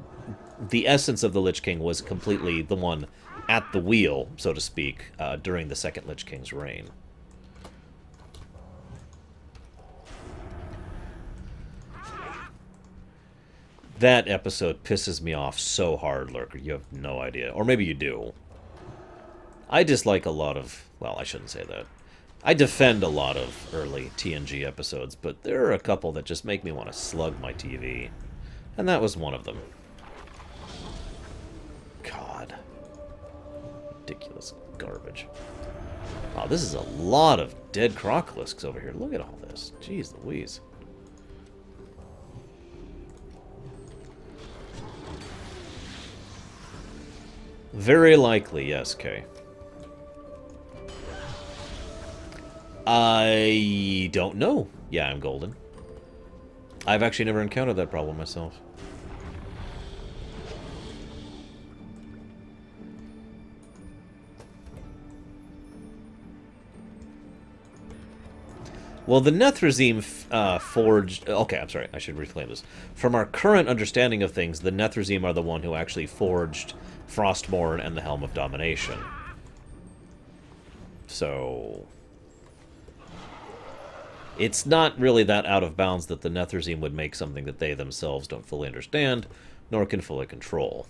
A: essence of the Lich King was completely the one at the wheel, so to speak, during the second Lich King's reign. That episode pisses me off so hard, Lurker. You have no idea. Or maybe you do. I dislike a lot of... well, I shouldn't say that. I defend a lot of early TNG episodes, but there are a couple that just make me want to slug my TV. And that was one of them. God. Ridiculous garbage. Wow, this is a lot of dead crocolisks over here. Look at all this. Jeez Louise. Very likely, yes, Kay. I don't know. Yeah, I'm golden. I've actually never encountered that problem myself. Well, the Nethrezim forged... Okay, I'm sorry, I should reclaim this. From our current understanding of things, the Nethrezim are the one who actually forged Frostmourne and the Helm of Domination. So... it's not really that out of bounds that the Nethrezim would make something that they themselves don't fully understand, nor can fully control.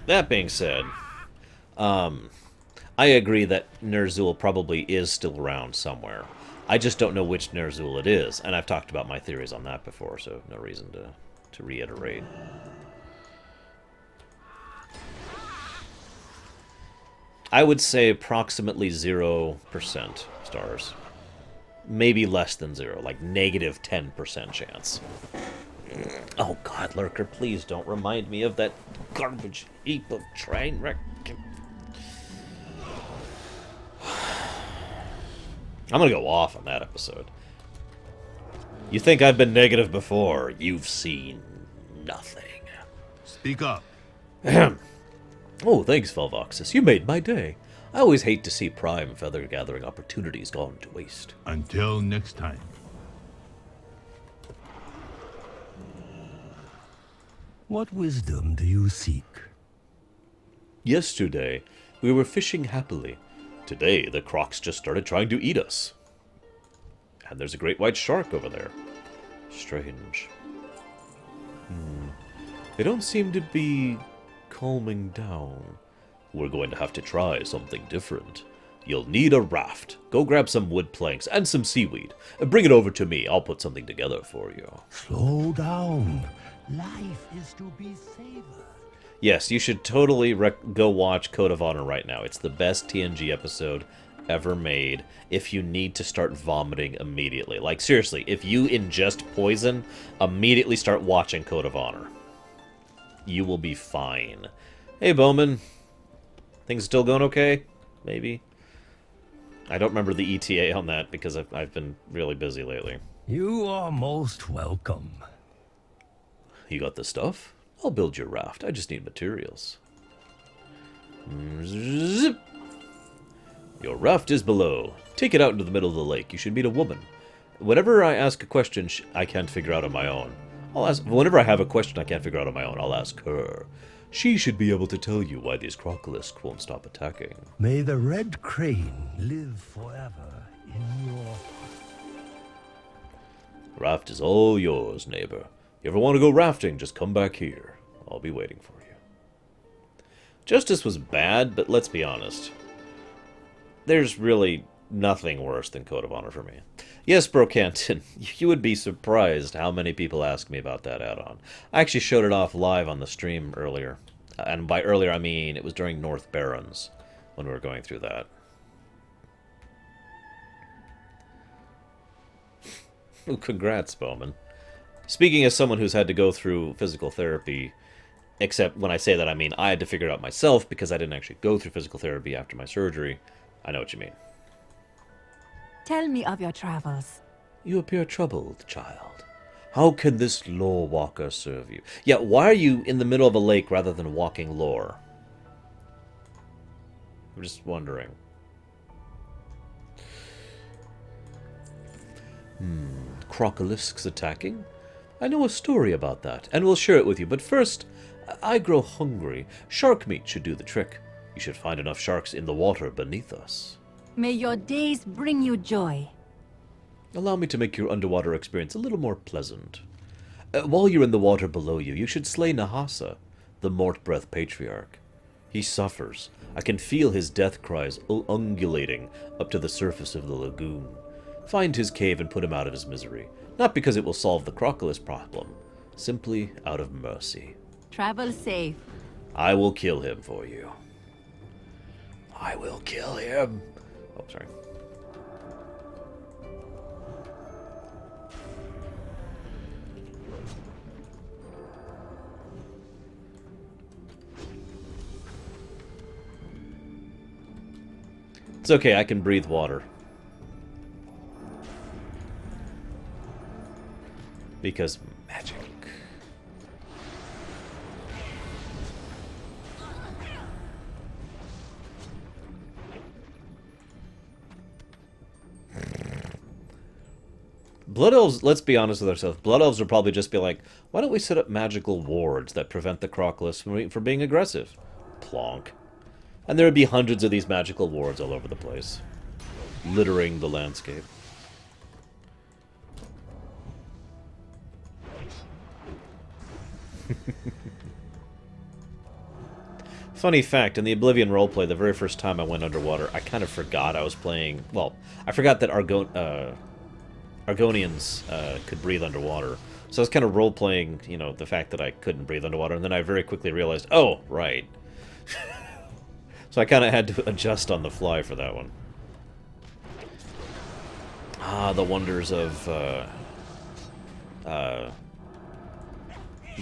A: That being said... I agree that Ner'zhul probably is still around somewhere. I just don't know which Ner'zhul it is, and I've talked about my theories on that before, so no reason to reiterate. I would say approximately 0% stars. Maybe less than 0, like negative 10% chance. Oh god, Lurker, please don't remind me of that garbage heap of train wreck. I'm gonna go off on that episode. You think I've been negative before? You've seen nothing.
G: Speak up.
A: Ahem. Oh, thanks, Velvoxus. You made my day. I always hate to see prime feather-gathering opportunities gone to waste.
G: Until next time.
C: What wisdom do you seek?
A: Yesterday, we were fishing happily. Today, the crocs just started trying to eat us. And there's a great white shark over there. Strange. They don't seem to be calming down. We're going to have to try something different. You'll need a raft. Go grab some wood planks and some seaweed. Bring it over to me. I'll put something together for you.
C: Slow down. Life is to be savored.
A: Yes, you should totally go watch Code of Honor right now. It's the best TNG episode ever made if you need to start vomiting immediately. Like, seriously, if you ingest poison, immediately start watching Code of Honor. You will be fine. Hey, Bowman. Things still going okay? Maybe? I don't remember the ETA on that because I've been really busy lately.
C: You are most welcome.
A: You got the stuff? I'll build your raft. I just need materials. Zip. Your raft is below. Take it out into the middle of the lake. You should meet a woman. Whenever I ask a question I can't figure out on my own, whenever I have a question I can't figure out on my own, I'll ask her. She should be able to tell you why these crocolisks won't stop attacking.
C: May the red crane live forever in your heart.
A: Raft is all yours, neighbor. You ever want to go rafting, just come back here. I'll be waiting for you. Justice was bad, but let's be honest. There's really nothing worse than Code of Honor for me. Yes, Brocanton, you would be surprised how many people ask me about that add-on. I actually showed it off live on the stream earlier. And by earlier, I mean it was during North Barrens when we were going through that. Ooh, congrats, Bowman. Speaking as someone who's had to go through physical therapy, except when I say that I mean I had to figure it out myself because I didn't actually go through physical therapy after my surgery, I know what you mean.
H: Tell me of your travels.
A: You appear troubled, child. How can this lore walker serve you? Yeah, why are you in the middle of a lake rather than walking lore? I'm just wondering. Crocolisks attacking? I know a story about that, and we'll share it with you, but first, I grow hungry. Shark meat should do the trick. You should find enough sharks in the water beneath us.
H: May your days bring you joy.
A: Allow me to make your underwater experience a little more pleasant. While you're in the water below you, you should slay Nahasa, the Mortbreath Patriarch. He suffers. I can feel his death cries ungulating up to the surface of the lagoon. Find his cave and put him out of his misery. Not because it will solve the Crocolis problem, simply out of mercy.
H: Travel safe.
A: I will kill him for you. I will kill him. Oh, sorry. It's okay, I can breathe water. Because magic. Blood Elves, let's be honest with ourselves, Blood Elves would probably just be like, why don't we set up magical wards that prevent the Crocolists from being aggressive? Plonk. And there would be hundreds of these magical wards all over the place, littering the landscape. Funny fact, in the Oblivion roleplay, the very first time I went underwater, I kind of forgot I was playing... Well, I forgot that Argonians could breathe underwater. So I was kind of role-playing, you know, the fact that I couldn't breathe underwater, and then I very quickly realized, oh, right. So I kind of had to adjust on the fly for that one. Ah, the wonders of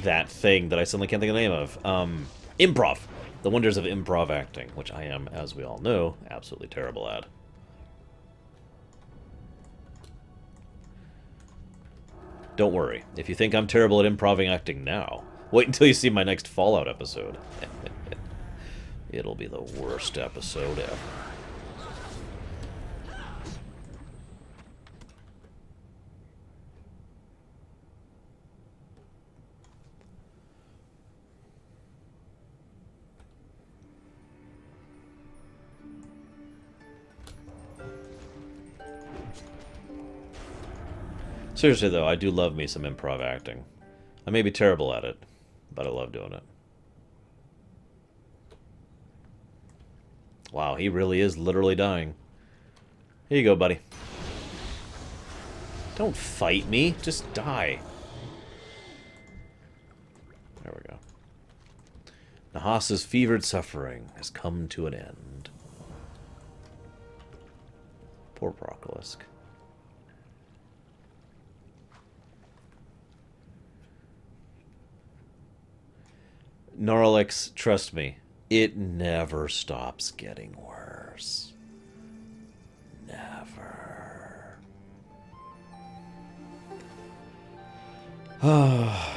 A: that thing that I suddenly can't think of the name of. Improv. The wonders of improv acting, which I am, as we all know, absolutely terrible at. Don't worry. If you think I'm terrible at improv acting now, wait until you see my next Fallout episode. It'll be the worst episode ever. Seriously, though, I do love me some improv acting. I may be terrible at it, but I love doing it. Wow, he really is literally dying. Here you go, buddy. Don't fight me. Just die. There we go. Nahas's fevered suffering has come to an end. Poor Procolisk. Norlex, trust me, it never stops getting worse. Never. Oh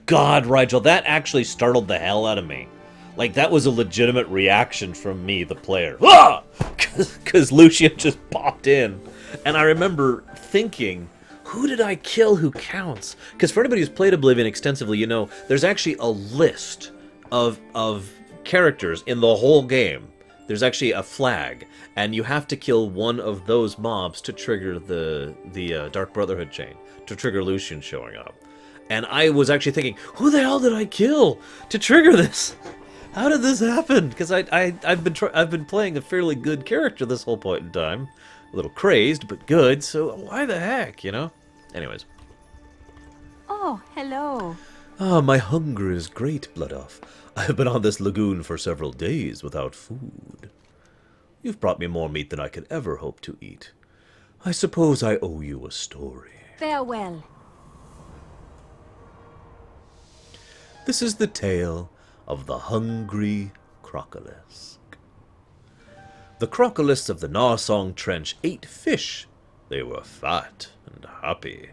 A: God, Rigel, that actually startled the hell out of me. Like, that was a legitimate reaction from me, the player. Ah! Because Lucian just popped in. And I remember thinking, who did I kill who counts? Because for anybody who's played Oblivion extensively, you know, there's actually a list of characters in the whole game. There's actually a flag, and you have to kill one of those mobs to trigger the Dark Brotherhood chain, to trigger Lucian showing up. And I was actually thinking, who the hell did I kill to trigger this? How did this happen? Because I've been playing a fairly good character this whole point in time. A little crazed, but good, so why the heck, you know? Anyways.
H: Oh, hello.
A: Ah, my hunger is great, Blood Elf. I have been on this lagoon for several days without food. You've brought me more meat than I could ever hope to eat. I suppose I owe you a story.
H: Farewell.
A: This is the tale of the hungry Crocolisk. The Crocolists of the Narsong Trench ate fish. They were fat and happy.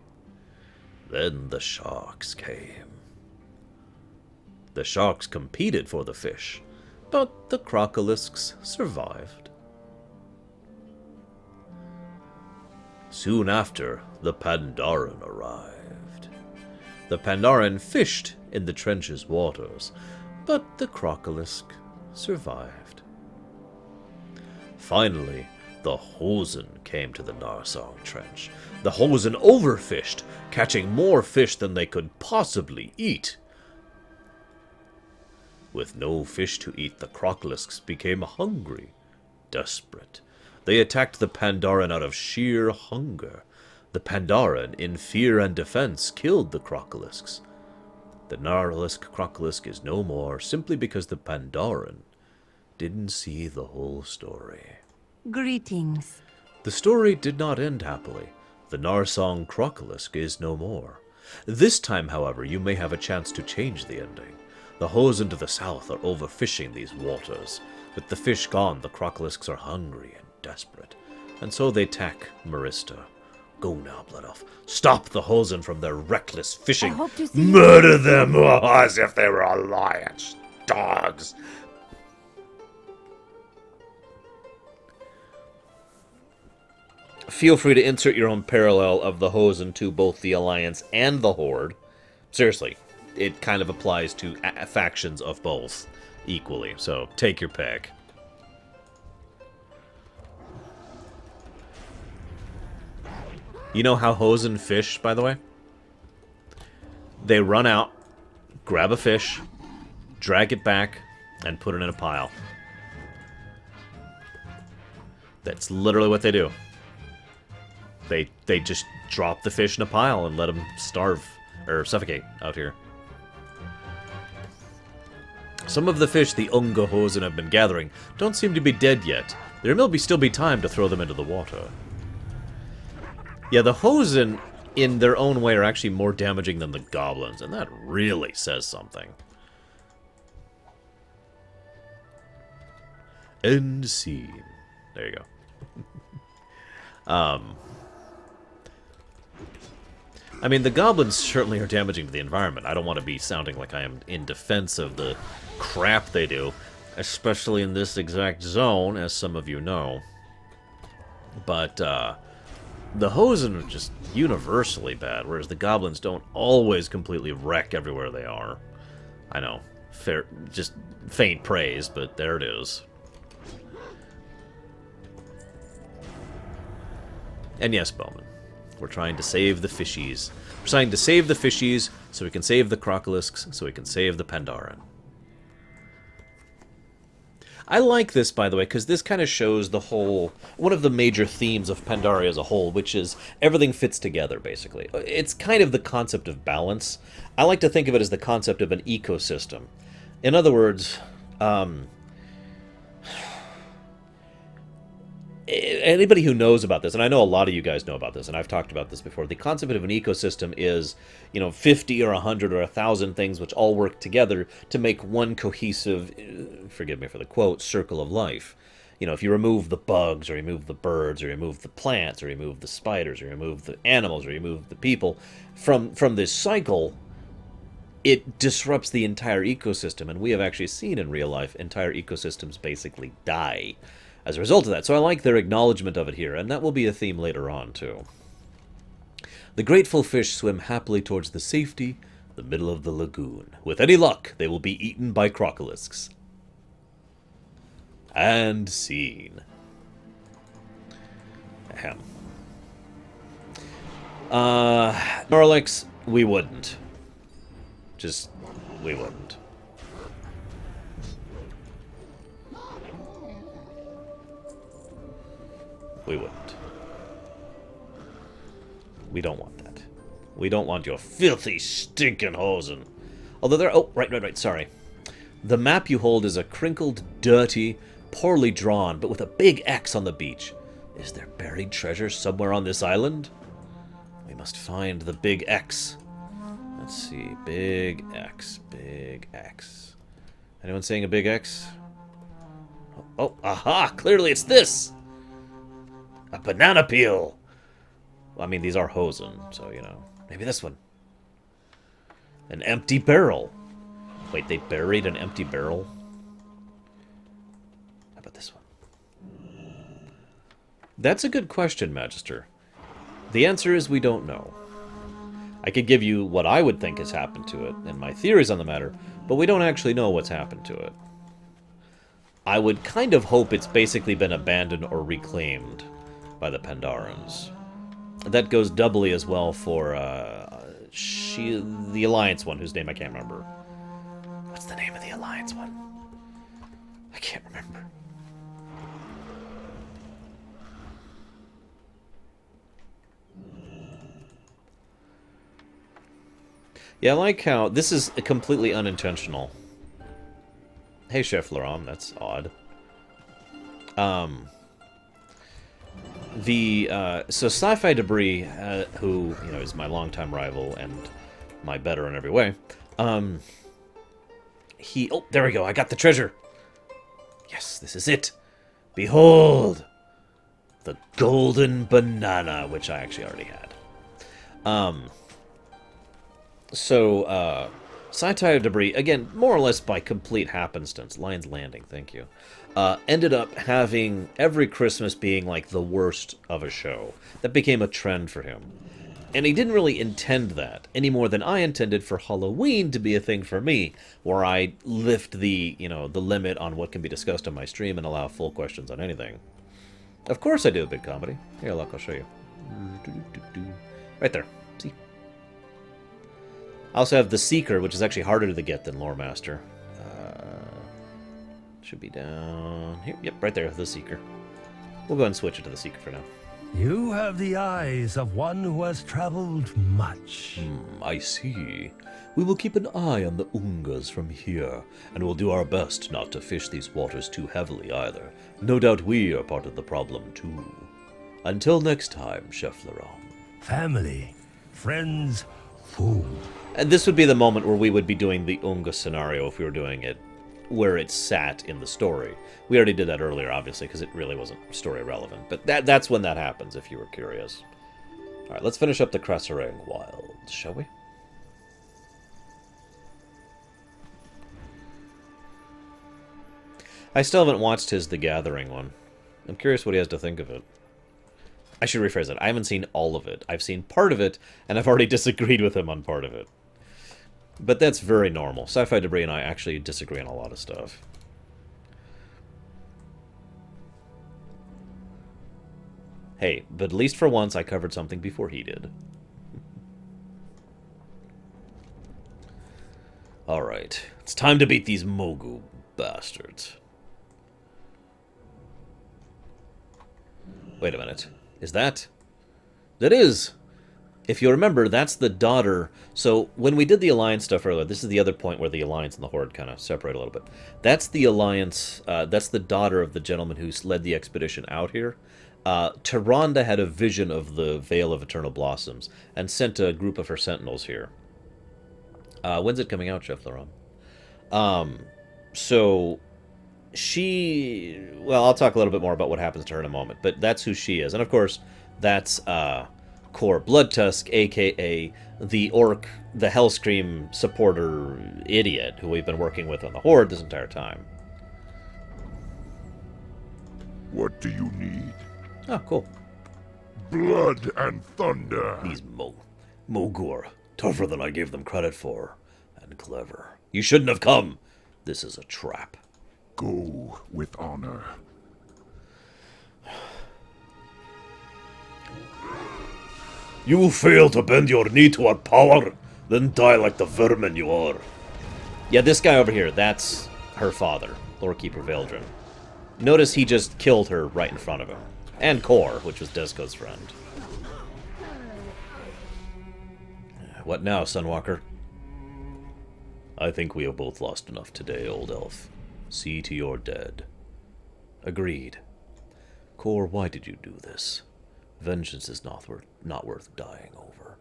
A: Then the sharks came. The sharks competed for the fish, but the Crocolisks survived. Soon after, the Pandaren arrived. The Pandaren fished in the trench's waters, but the Crocolisk survived. Finally, the Hosen came to the Narsong Trench. The Hosen overfished, catching more fish than they could possibly eat. With no fish to eat, the Crocolisks became hungry, desperate. They attacked the Pandaren out of sheer hunger. The Pandaren, in fear and defense, killed the Crocolisks. The Gnarlisk Crocolisk is no more, simply because the Pandaren didn't see the whole story.
H: Greetings.
A: The story did not end happily. The Narsong Crocolisk is no more. This time, however, you may have a chance to change the ending. The Hosen to the south are overfishing these waters. With the fish gone, the Crocolisks are hungry and desperate, and so they attack Marista. Go now, Blood Elf. Stop the Hosen from their reckless fishing.
H: I hope to see
C: Murder them as if they were alliance dogs.
A: Feel free to insert your own parallel of the Hosen to both the Alliance and the Horde. Seriously, it kind of applies to factions of both equally, so take your pick. You know how Hosen fish, by the way? They run out, grab a fish, drag it back, and put it in a pile. That's literally what they do. They just drop the fish in a pile and let them starve or suffocate out here. Some of the fish the Unga Hosen have been gathering don't seem to be dead yet. There may still be time to throw them into the water. Yeah, the Hosen, in their own way, are actually more damaging than the goblins, and that really says something. End scene. There you go. I mean, the goblins certainly are damaging to the environment. I don't want to be sounding like I am in defense of the crap they do, especially in this exact zone, as some of you know. But, the Hosen are just universally bad, whereas the goblins don't always completely wreck everywhere they are. I know, just faint praise, but there it is. And yes, Bowman, we're trying to save the fishies. We're trying to save the fishies so we can save the Crocolisks, so we can save the Pandaren. I like this, by the way, because this kind of shows the whole... one of the major themes of Pandaria as a whole, which is everything fits together, basically. It's kind of the concept of balance. I like to think of it as the concept of an ecosystem. In other words, anybody who knows about this, and I know a lot of you guys know about this, and I've talked about this before, the concept of an ecosystem is, 50 or 100 or 1,000 things which all work together to make one cohesive, forgive me for the quote, circle of life. If you remove the bugs, or remove the birds, or remove the plants, or remove the spiders, or remove the animals, or remove the people, from this cycle, it disrupts the entire ecosystem, and we have actually seen in real life entire ecosystems basically die as a result of that. So I like their acknowledgement of it here, and that will be a theme later on, too. The grateful fish swim happily towards the safety, the middle of the lagoon. With any luck, they will be eaten by crocolisks. And scene. Ahem. Norlix, we wouldn't. We wouldn't. We wouldn't. We don't want that. We don't want your filthy, stinking hosen. Although they're... oh, right, sorry. The map you hold is a crinkled, dirty, poorly drawn, but with a big X on the beach. Is there buried treasure somewhere on this island? We must find the big X. Let's see. Big X. Big X. Anyone saying a big X? Oh, aha! Clearly it's this! A banana peel! Well, I mean, these are Hosen, so, maybe this one. An empty barrel. Wait, they buried an empty barrel? How about this one? That's a good question, Magister. The answer is we don't know. I could give you what I would think has happened to it, and my theories on the matter, but we don't actually know what's happened to it. I would kind of hope it's basically been abandoned or reclaimed by the Pandarans. That goes doubly as well for the Alliance one, whose name I can't remember. What's the name of the Alliance one? I can't remember. Yeah, I like how this is completely unintentional. Hey, Chef Lorerun, that's odd. So Sci-Fi Debris, who, is my longtime rival and my better in every way, oh, there we go, I got the treasure! Yes, this is it! Behold! The golden banana, which I actually already had. So Sci-Fi Debris, again, more or less by complete happenstance, Lion's Landing, thank you, ended up having every Christmas being like the worst of a show. That became a trend for him. And he didn't really intend that, any more than I intended for Halloween to be a thing for me, where I lift the, the limit on what can be discussed on my stream and allow full questions on anything. Of course I do a big comedy. Here, look, I'll show you. Right there. See? I also have The Seeker, which is actually harder to get than Lore Master. Should be down here. Yep, right there, The Seeker. We'll go ahead and switch it to The Seeker for now.
I: You have the eyes of one who has traveled much.
A: I see. We will keep an eye on the Ungas from here, and we'll do our best not to fish these waters too heavily either. No doubt we are part of the problem too. Until next time, Chef Lorerun.
I: Family, friends, food.
A: And this would be the moment where we would be doing the Unga scenario if we were doing it where it sat in the story. We already did that earlier, obviously, because it really wasn't story relevant. But that's when that happens, if you were curious. Alright, let's finish up the Krasarang Wilds, shall we? I still haven't watched his The Gathering one. I'm curious what he has to think of it. I should rephrase it. I haven't seen all of it. I've seen part of it, and I've already disagreed with him on part of it. But that's very normal. Sci-Fi Debris and I actually disagree on a lot of stuff. Hey, but at least for once I covered something before he did. Alright, it's time to beat these Mogu bastards. Wait a minute. Is that? That is! If you remember, that's the daughter. So when we did the Alliance stuff earlier, this is the other point where the Alliance and the Horde kind of separate a little bit. That's the Alliance, that's the daughter of the gentleman who led the expedition out here. Tyrande had a vision of the Vale of Eternal Blossoms and sent a group of her sentinels here. When's it coming out, Chef Lorerun? So she... Well, I'll talk a little bit more about what happens to her in a moment, but that's who she is. And of course, that's Core Bloodtusk, a.k.a. the Orc, the Hellscream supporter idiot who we've been working with on the Horde this entire time.
C: What do you need?
A: Oh, cool.
C: Blood and thunder.
A: These Mogur, tougher than I gave them credit for, and clever. You shouldn't have come. This is a trap.
C: Go with honor.
A: You fail to bend your knee to our power, then die like the vermin you are. Yeah, this guy over here, that's her father, Lorekeeper Veldrin. Notice he just killed her right in front of him. And Kor, which was Desco's friend. What now, Sunwalker? I think we have both lost enough today, old elf. See to your dead. Agreed. Kor, why did you do this? Vengeance is not worth dying over.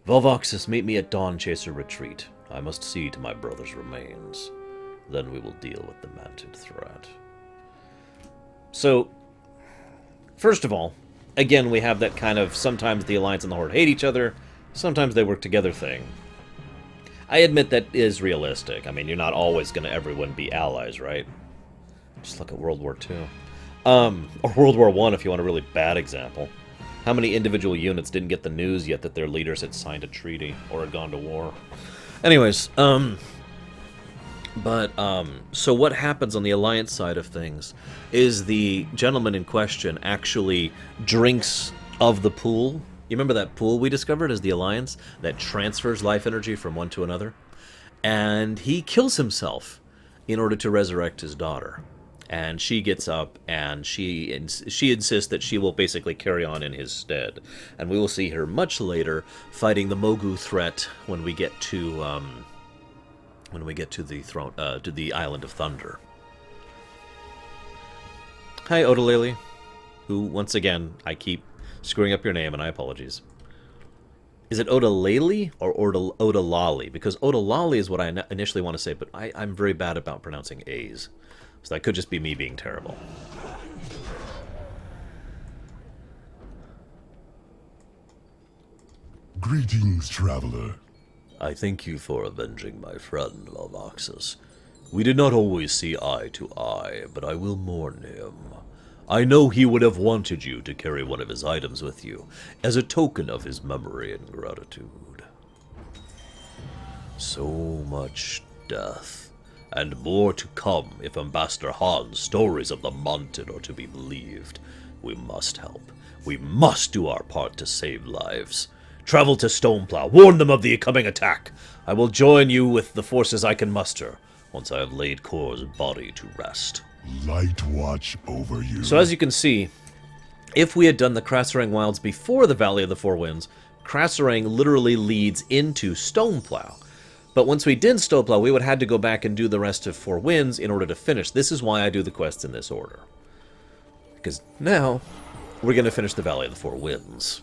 A: Volvoxus, meet me at Dawn Chaser Retreat. I must see to my brother's remains. Then we will deal with the Mantid threat. So, first of all, again, we have that kind of sometimes the Alliance and the Horde hate each other, sometimes they work together thing. I admit that is realistic. I mean, you're not always going to everyone be allies, right? Just look at World War II. Or World War I, if you want a really bad example. How many individual units didn't get the news yet that their leaders had signed a treaty or had gone to war? Anyways, so what happens on the Alliance side of things is the gentleman in question actually drinks of the pool. You remember that pool we discovered as the Alliance that transfers life energy from one to another? And he kills himself in order to resurrect his daughter. And she gets up and she insists that she will basically carry on in his stead. And we will see her much later fighting the Mogu threat when we get to the throne, to the Island of Thunder. Hi, Odalili, who once again I keep screwing up your name, and I apologize. Is it Odalili or Odalali? Because Odalali is what I initially want to say, but I'm very bad about pronouncing A's. So that could just be me being terrible.
C: Greetings, traveler.
A: I thank you for avenging my friend, Lovaxus. We did not always see eye to eye, but I will mourn him. I know he would have wanted you to carry one of his items with you, as a token of his memory and gratitude. So much death, and more to come if Ambassador Han's stories of the Mountain are to be believed. We must help. We must do our part to save lives. Travel to Stoneplow. Warn them of the coming attack. I will join you with the forces I can muster, once I have laid Kor's body to rest.
C: Light watch over you.
A: So as you can see, if we had done the Krasarang Wilds before the Valley of the Four Winds, Krasarang literally leads into Stoneplow. But once we did Stoneplow, we would have had to go back and do the rest of Four Winds in order to finish. This is why I do the quests in this order. Because now, we're going to finish the Valley of the Four Winds.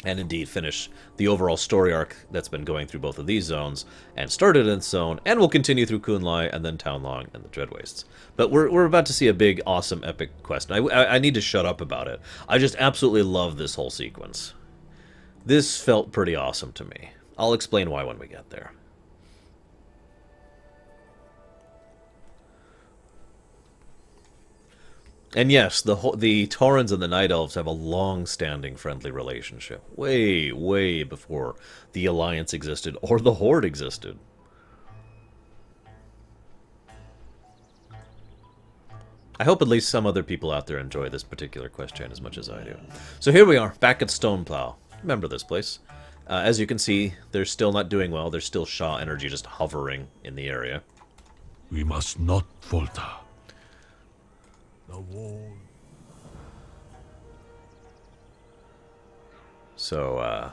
A: And indeed finish the overall story arc that's been going through both of these zones, and started in Zone, and will continue through Kunlai, and then Townlong, and the Dreadwastes. But we're about to see a big, awesome, epic quest, and I need to shut up about it. I just absolutely love this whole sequence. This felt pretty awesome to me. I'll explain why when we get there. And yes, the Taurens and the Night Elves have a long-standing friendly relationship. Way, way before the Alliance existed, or the Horde existed. I hope at least some other people out there enjoy this particular quest chain as much as I do. So here we are, back at Stoneplow. Remember this place. As you can see, they're still not doing well. There's still Shah energy just hovering in the area.
I: We must not falter. The wall.
A: So,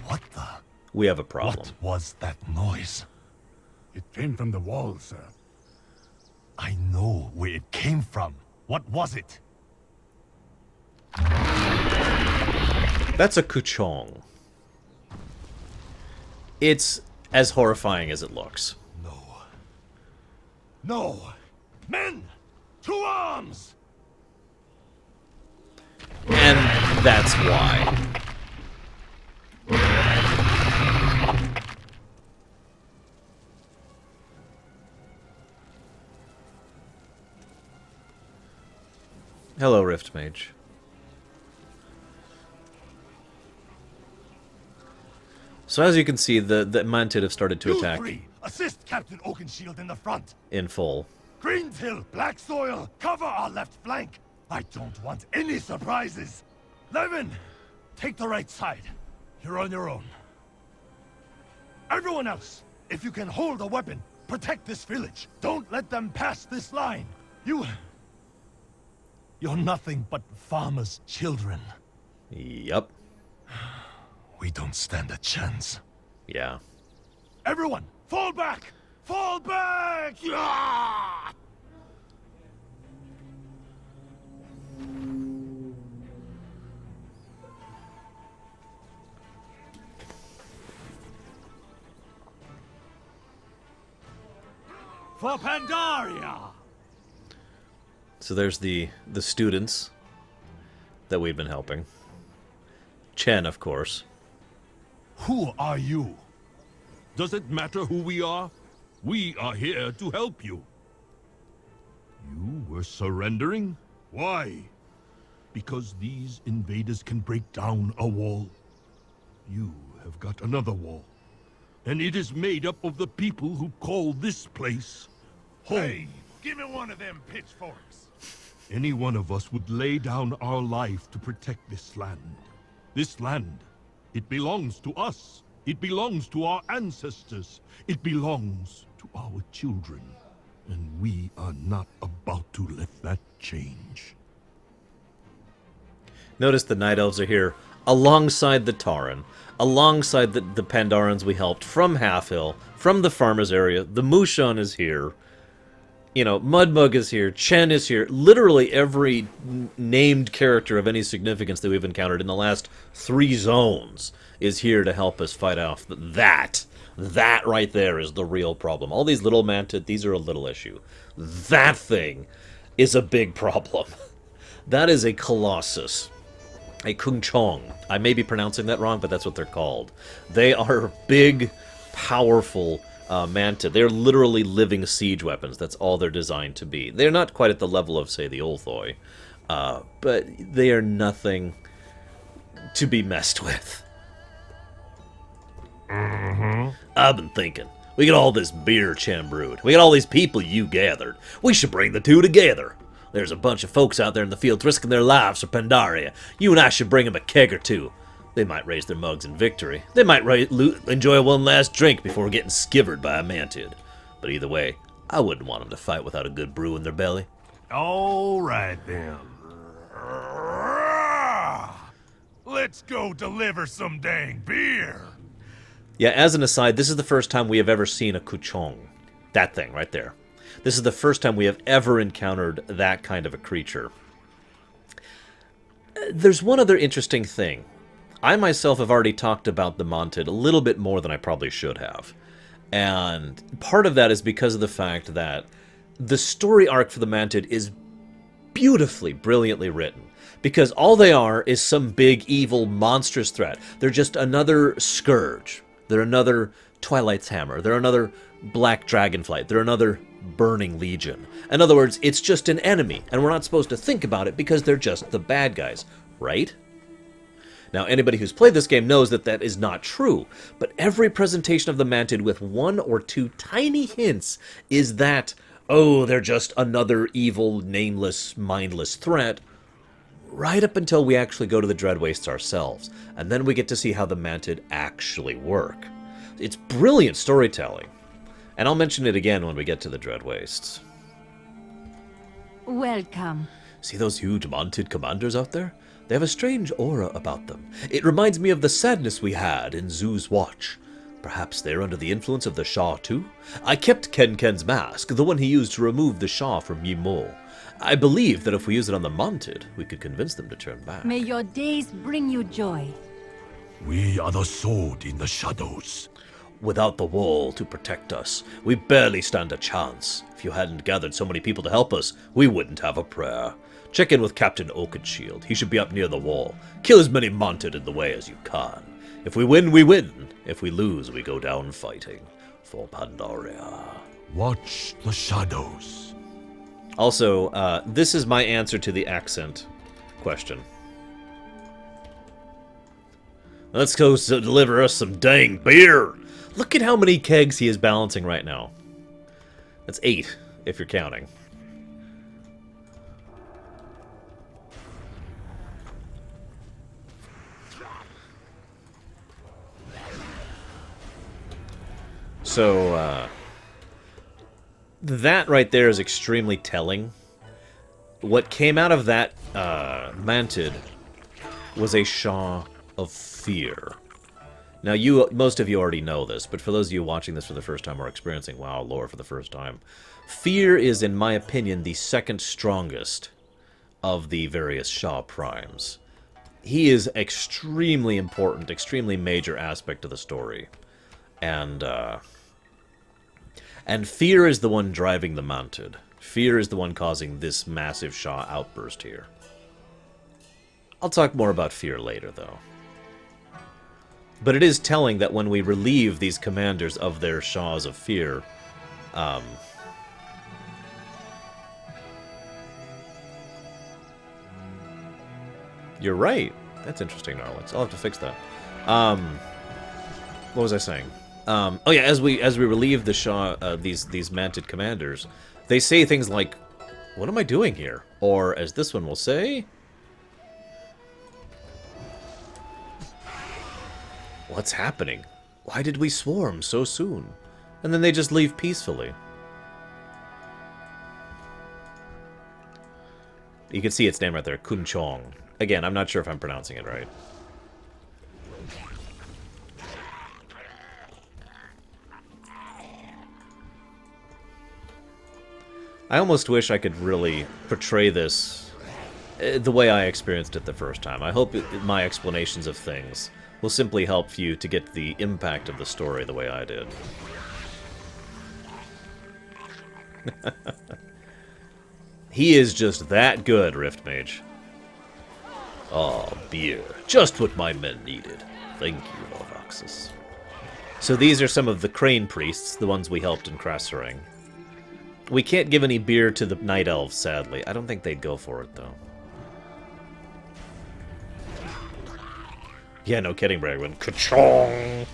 I: What the?
A: we have a problem.
I: What was that noise?
C: It came from the wall, sir.
I: I know where it came from. What was it?
A: That's a Kuchong. It's as horrifying as it looks.
I: No. No! Men! To arms!
A: And that's why. Hello, Rift Mage. So as you can see, the Mantid have started to attack
I: Assist Captain Oakenshield in the front.
A: in full.
I: Greenshill, Black Soil, cover our left flank. I don't want any surprises. Levin, take the right side. You're on your own. Everyone else, if you can hold a weapon, protect this village. Don't let them pass this line. You're nothing but farmers' children.
A: Yup.
I: We don't stand a chance.
A: Yeah.
I: Everyone, fall back! Fall back! Yeah! For Pandaria!
A: So there's the students that we've been helping. Chen, of course.
I: Who are you?
G: Does it matter who we are? We are here to help you. You were surrendering? Why? Because these invaders can break down a wall. You have got another wall. And it is made up of the people who call this place home.
C: Hey, give me one of them pitchforks.
G: Any one of us would lay down our life to protect this land. This land, it belongs to us. It belongs to our ancestors. It belongs to our children. And we are not about to let that change.
A: Notice the Night Elves are here alongside the Tauren, alongside the Pandarans we helped from Half Hill, from the farmers area. The Mushan is here. You know, Mudmug is here. Chen is here. Literally every named character of any significance that we've encountered in the last 3 zones is here to help us fight off that. That right there is the real problem. All these little Mantid, these are a little issue. That thing is a big problem. That is a colossus. a Kungchong. I may be pronouncing that wrong, but that's what they're called. They are big, powerful mantid. They're literally living siege weapons. That's all they're designed to be. They're not quite at the level of, say, the Ulthoi, but they are nothing to be messed with. I've been thinking. We got all this beer chambrewed. We got all these people you gathered. We should bring the two together. There's a bunch of folks out there in the fields risking their lives for Pandaria. You and I should bring them a keg or two. They might raise their mugs in victory. They might enjoy one last drink before getting skivered by a mantid. But either way, I wouldn't want them to fight without a good brew in their belly.
I: All right, then. Let's go deliver some dang beer.
A: Yeah, as an aside, this is the first time we have ever seen a Kuchong. That thing right there. This is the first time we have ever encountered that kind of a creature. There's one other interesting thing. I myself have already talked about the Mantid a little bit more than I probably should have. And part of that is because of the fact that the story arc for the Mantid is beautifully, brilliantly written. Because all they are is some big, evil, monstrous threat. They're just another Scourge. They're another Twilight's Hammer. They're another Black Dragonflight. They're another Burning Legion. In other words, it's just an enemy, and we're not supposed to think about it because they're just the bad guys, right? Now, anybody who's played this game knows that that is not true, but every presentation of the Mantid with one or two tiny hints is that, oh, they're just another evil, nameless, mindless threat, right up until we actually go to the Dreadwastes ourselves, and then we get to see how the Mantid actually work. It's brilliant storytelling, and I'll mention it again when we get to the Dreadwastes.
H: Welcome.
A: See those huge Mantid commanders out there? They have a strange aura about them. It reminds me of the sadness we had in Zoo's Watch. Perhaps they're under the influence of the Shah too? I kept Ken's mask, the one he used to remove the Shah from Yimo. I believe that if we use it on the Mantid, we could convince them to turn back.
H: May your days bring you joy.
I: We are the sword in the shadows.
A: Without the wall to protect us, we barely stand a chance. If you hadn't gathered so many people to help us, we wouldn't have a prayer. Check in with Captain Oakenshield. He should be up near the wall. Kill as many Mantid in the way as you can. If we win, we win. If we lose, we go down fighting. For Pandaria.
I: Watch the shadows.
A: Also, this is my answer to the accent question. Let's go deliver us some dang beer. Look at how many kegs he is balancing right now. That's 8, if you're counting. So, that right there is extremely telling. What came out of that Mantid was a Shah of Fear. Now, most of you already know this, but for those of you watching this for the first time or experiencing WoW lore for the first time, Fear is, in my opinion, the second strongest of the various Shah primes. He is extremely important, extremely major aspect of the story. And Fear is the one driving the Mantid. Fear is the one causing this massive Shah outburst here. I'll talk more about Fear later, though. But it is telling that when we relieve these commanders of their Shahs of Fear, you're right. That's interesting, Gnarlix. I'll have to fix that. What was I saying? Oh yeah, as we relieve the Shah, these Mantid commanders, they say things like, "What am I doing here?" Or, as this one will say, "What's happening? Why did we swarm so soon?" And then they just leave peacefully. You can see its name right there, Kunchong. Again, I'm not sure if I'm pronouncing it right. I almost wish I could really portray this the way I experienced it the first time. I hope my explanations of things will simply help you to get the impact of the story the way I did. He is just that good, Rift Mage. Oh, beer. Just what my men needed. Thank you, Lovaxus. So these are some of the Crane Priests, the ones we helped in Krasarang. We can't give any beer to the Night Elves, sadly. I don't think they'd go for it, though. Yeah, no kidding, Bragwin. Ka-chong!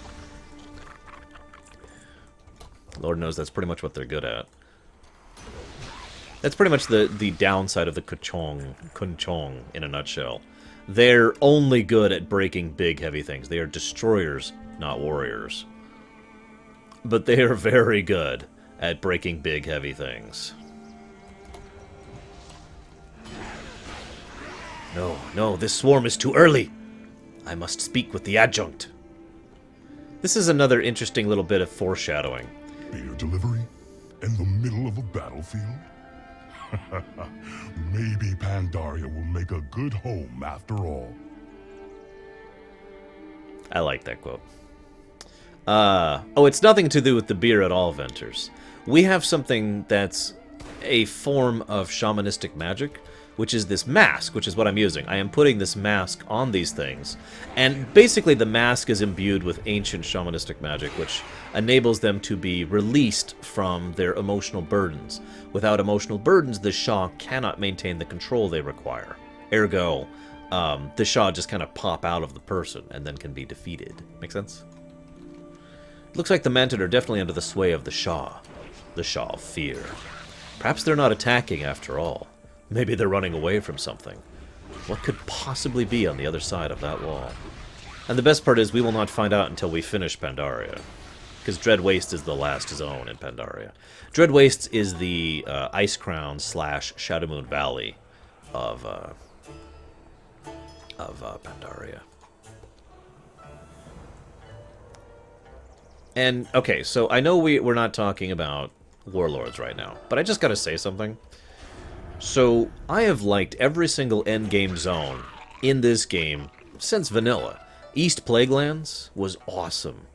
A: Lord knows that's pretty much what they're good at. That's pretty much the downside of the Kunchong in a nutshell. They're only good at breaking big, heavy things. They are destroyers, not warriors. But they are very good at breaking big, heavy things. No, no, this swarm is too early. I must speak with the adjunct. This is another interesting little bit of foreshadowing.
G: Beer delivery? In the middle of a battlefield? Maybe Pandaria will make a good home after all.
A: I like that quote. Oh, it's nothing to do with the beer at all, Venters. We have something that's a form of shamanistic magic, which is this mask, which is what I'm using. I am putting this mask on these things, and basically the mask is imbued with ancient shamanistic magic, which enables them to be released from their emotional burdens. Without emotional burdens, the Shah cannot maintain the control they require. Ergo, the Shah just kind of pop out of the person and then can be defeated. Make sense? It looks like the Mantid are definitely under the sway of the Shah of fear. Perhaps they're not attacking after all. Maybe they're running away from something. What could possibly be on the other side of that wall? And the best part is we will not find out until we finish Pandaria. Because Dread Waste is the last zone in Pandaria. Dread Wastes is the Ice Crown / Shadowmoon Valley of Pandaria. And, okay, so I know we're not talking about Warlords right now, but I just gotta say something. So, I have liked every single endgame zone in this game since vanilla. East Plaguelands was awesome.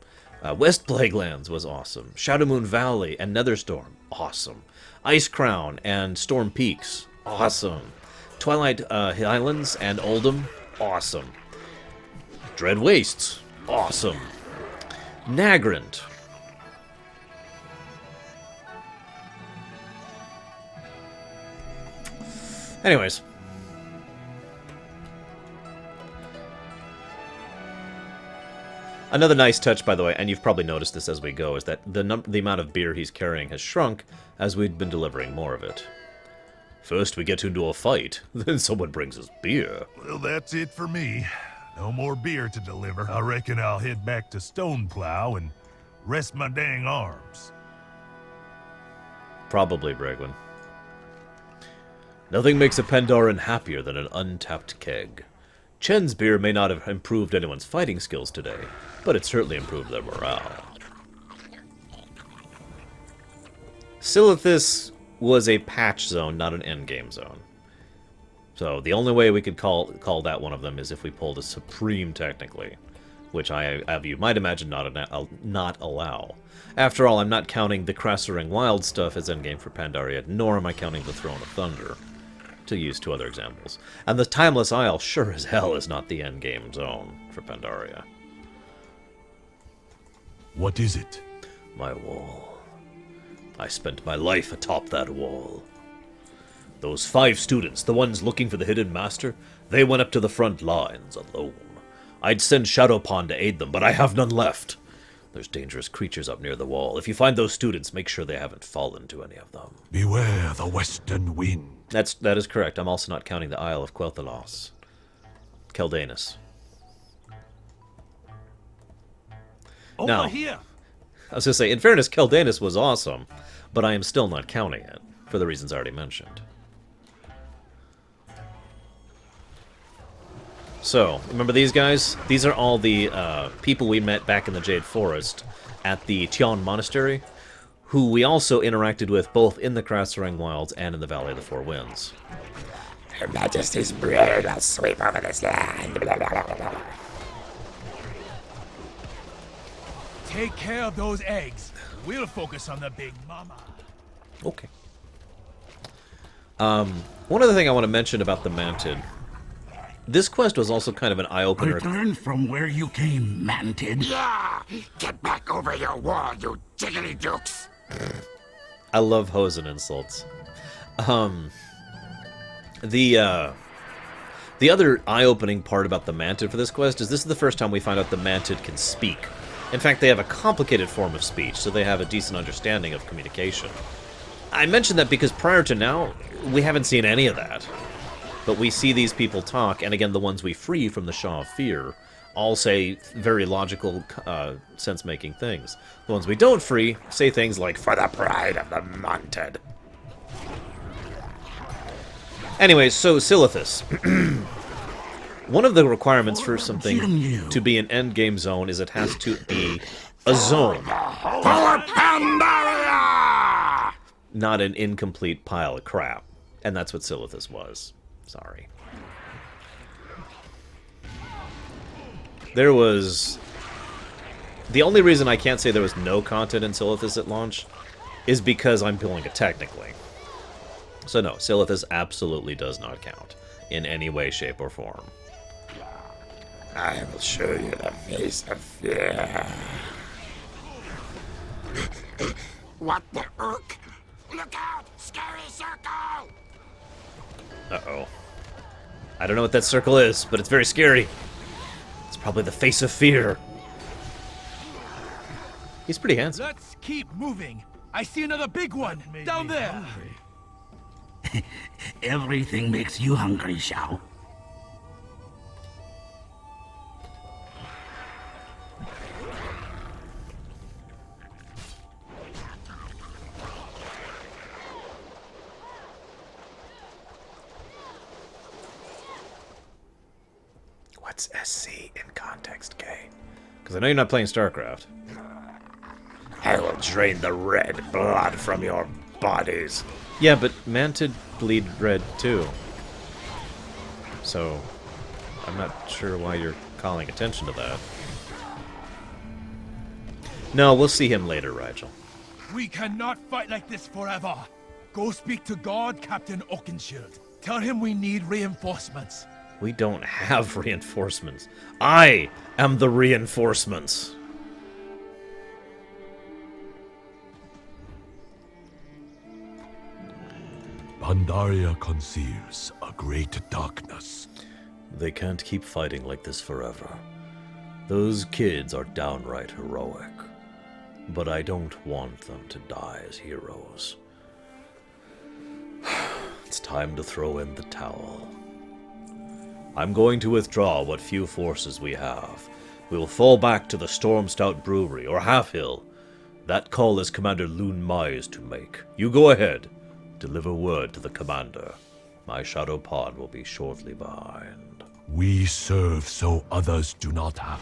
A: West Plaguelands was awesome. Shadowmoon Valley and Netherstorm, awesome. Ice Crown and Storm Peaks, awesome. Twilight Highlands and Oldham, awesome. Dread Wastes, awesome. Nagrand. Anyways. Another nice touch, by the way, and you've probably noticed this as we go, is that the amount of beer he's carrying has shrunk as we've been delivering more of it. First we get into a fight, then someone brings us beer.
I: Well, that's it for me. No more beer to deliver. I reckon I'll head back to Stoneplow and rest my dang arms.
A: Probably, Bragwin. Nothing makes a Pandaran happier than an untapped keg. Chen's beer may not have improved anyone's fighting skills today, but it certainly improved their morale. Silithus was a patch zone, not an endgame zone. So the only way we could call that one of them is if we pulled a Supreme technically, which you might imagine not allow. After all, I'm not counting the Krasarang Wild stuff as endgame for Pandaria, nor am I counting the Throne of Thunder, to use two other examples. And the Timeless Isle sure as hell is not the endgame zone for Pandaria.
I: What is it?
A: My wall. I spent my life atop that wall. Those 5 students, the ones looking for the Hidden Master, they went up to the front lines alone. I'd send Shadowpawn to aid them, but I have none left. There's dangerous creatures up near the wall. If you find those students, make sure they haven't fallen to any of them.
I: Beware the western wind.
A: That is correct. I'm also not counting the Isle of Quel'Thalas. Keldanus.
I: Over
A: Now,
I: here!
A: I was going to say, in fairness, Keldanus was awesome, but I am still not counting it, for the reasons already mentioned. So, remember these guys? These are all the people we met back in the Jade Forest at the Tian Monastery, who we also interacted with both in the Krasarang Wilds and in the Valley of the Four Winds.
C: Her Majesty's blood will sweep over this land.
I: Take care of those eggs. We'll focus on the big mama.
A: Okay. One other thing I want to mention about the Mounted This quest was also kind of an eye-opener.
C: Return from where you came, Mantid. Yeah! Get back over your wall, you jiggly dukes!
A: I love hosen insults. The other eye-opening part about the Mantid for this quest is this is the first time we find out the Mantid can speak. In fact, they have a complicated form of speech, so they have a decent understanding of communication. I mention that because prior to now, we haven't seen any of that. But we see these people talk, and again, the ones we free from the Shaw of Fear all say very logical, sense-making things. The ones we don't free say things like, "For the pride of the Mantid." Anyway, so Silithus. One of the requirements for something to be an endgame zone is it has to be a zone. Not an incomplete pile of crap. And that's what Silithus was. Sorry. There was... The only reason I can't say there was no content in Silithus at launch is because I'm pulling it technically. So no, Silithus absolutely does not count in any way, shape, or form.
C: I will show you the face of fear. What the irk? Look out! Scary circle!
A: Uh-oh. I don't know what that circle is, but it's very scary. It's probably the face of fear. He's pretty handsome.
I: Let's keep moving. I see another big one down there.
C: Everything makes you hungry, Shao.
A: What's SC in context, K? Because I know you're not playing StarCraft.
C: I will drain the red blood from your bodies.
A: Yeah, but Mantid bleed red too. So, I'm not sure why you're calling attention to that. No, we'll see him later, Rigel.
I: We cannot fight like this forever. Go speak to God, Captain Oakenshield. Tell him we need reinforcements.
A: We don't have reinforcements. I am the reinforcements.
G: Pandaria conceals a great darkness.
A: They can't keep fighting like this forever. Those kids are downright heroic. But I don't want them to die as heroes. It's time to throw in the towel. I'm going to withdraw what few forces we have. We will fall back to the Storm Stout Brewery, or Half Hill. That call is Commander Loon Mai's to make. You go ahead. Deliver word to the commander. My shadow pod will be shortly behind.
G: We serve so others do not have.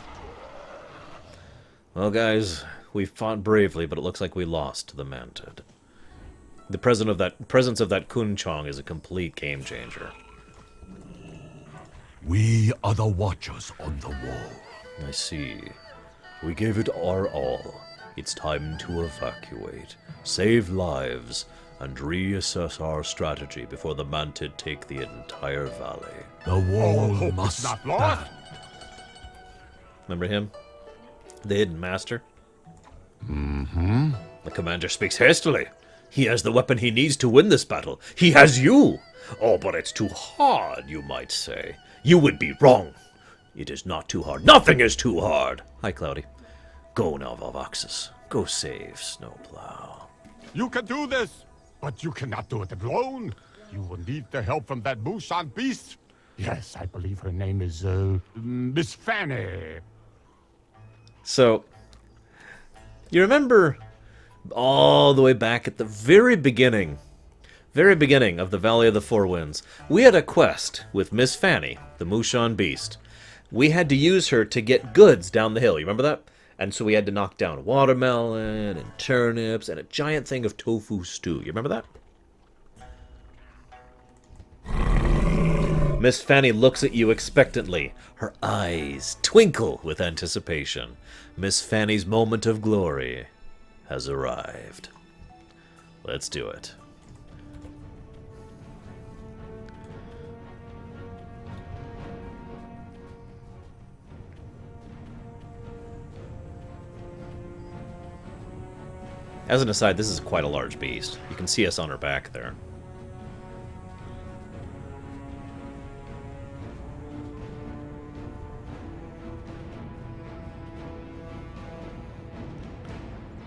A: Well, guys, we fought bravely, but it looks like we lost to the Mantid. The presence of that Kunchong is a complete game changer.
G: We are the watchers on the wall.
A: I see. We gave it our all. It's time to evacuate, save lives, and reassess our strategy before the Mantid take the entire valley.
G: The wall must stand.
A: Remember him? The Hidden Master?
G: Mm-hmm.
A: The commander speaks hastily. He has the weapon he needs to win this battle. He has you! Oh, but it's too hard, you might say. You would be wrong. It is not too hard. Nothing is too hard! Hi, Cloudy. Go now, Valvaxis. Go save Snowplow.
G: You can do this, but you cannot do it alone. You will need the help from that Mushan beast. Yes, I believe her name is, Miss Fanny.
A: So, you remember all the way back at the very beginning of the Valley of the Four Winds, we had a quest with Miss Fanny, the Mushan Beast. We had to use her to get goods down the hill, you remember that? And so we had to knock down watermelon and turnips and a giant thing of tofu stew. You remember that? Miss Fanny looks at you expectantly. Her eyes twinkle with anticipation. Miss Fanny's moment of glory has arrived. Let's do it. As an aside, this is quite a large beast. You can see us on her back there.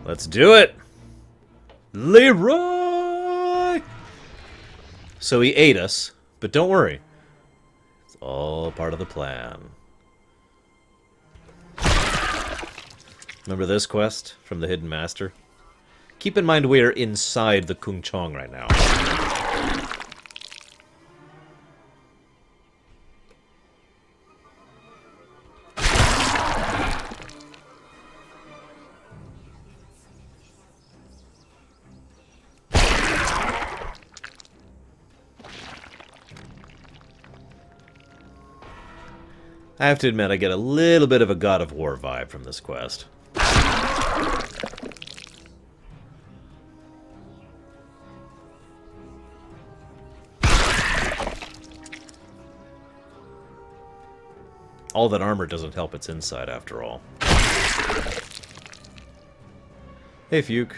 A: Let's do it! Leroy! So he ate us, but don't worry. It's all part of the plan. Remember this quest from the Hidden Master? Keep in mind we are inside the Kung Chong right now. I have to admit, I get a little bit of a God of War vibe from this quest. All that armor doesn't help its inside, after all. Hey, Fuke.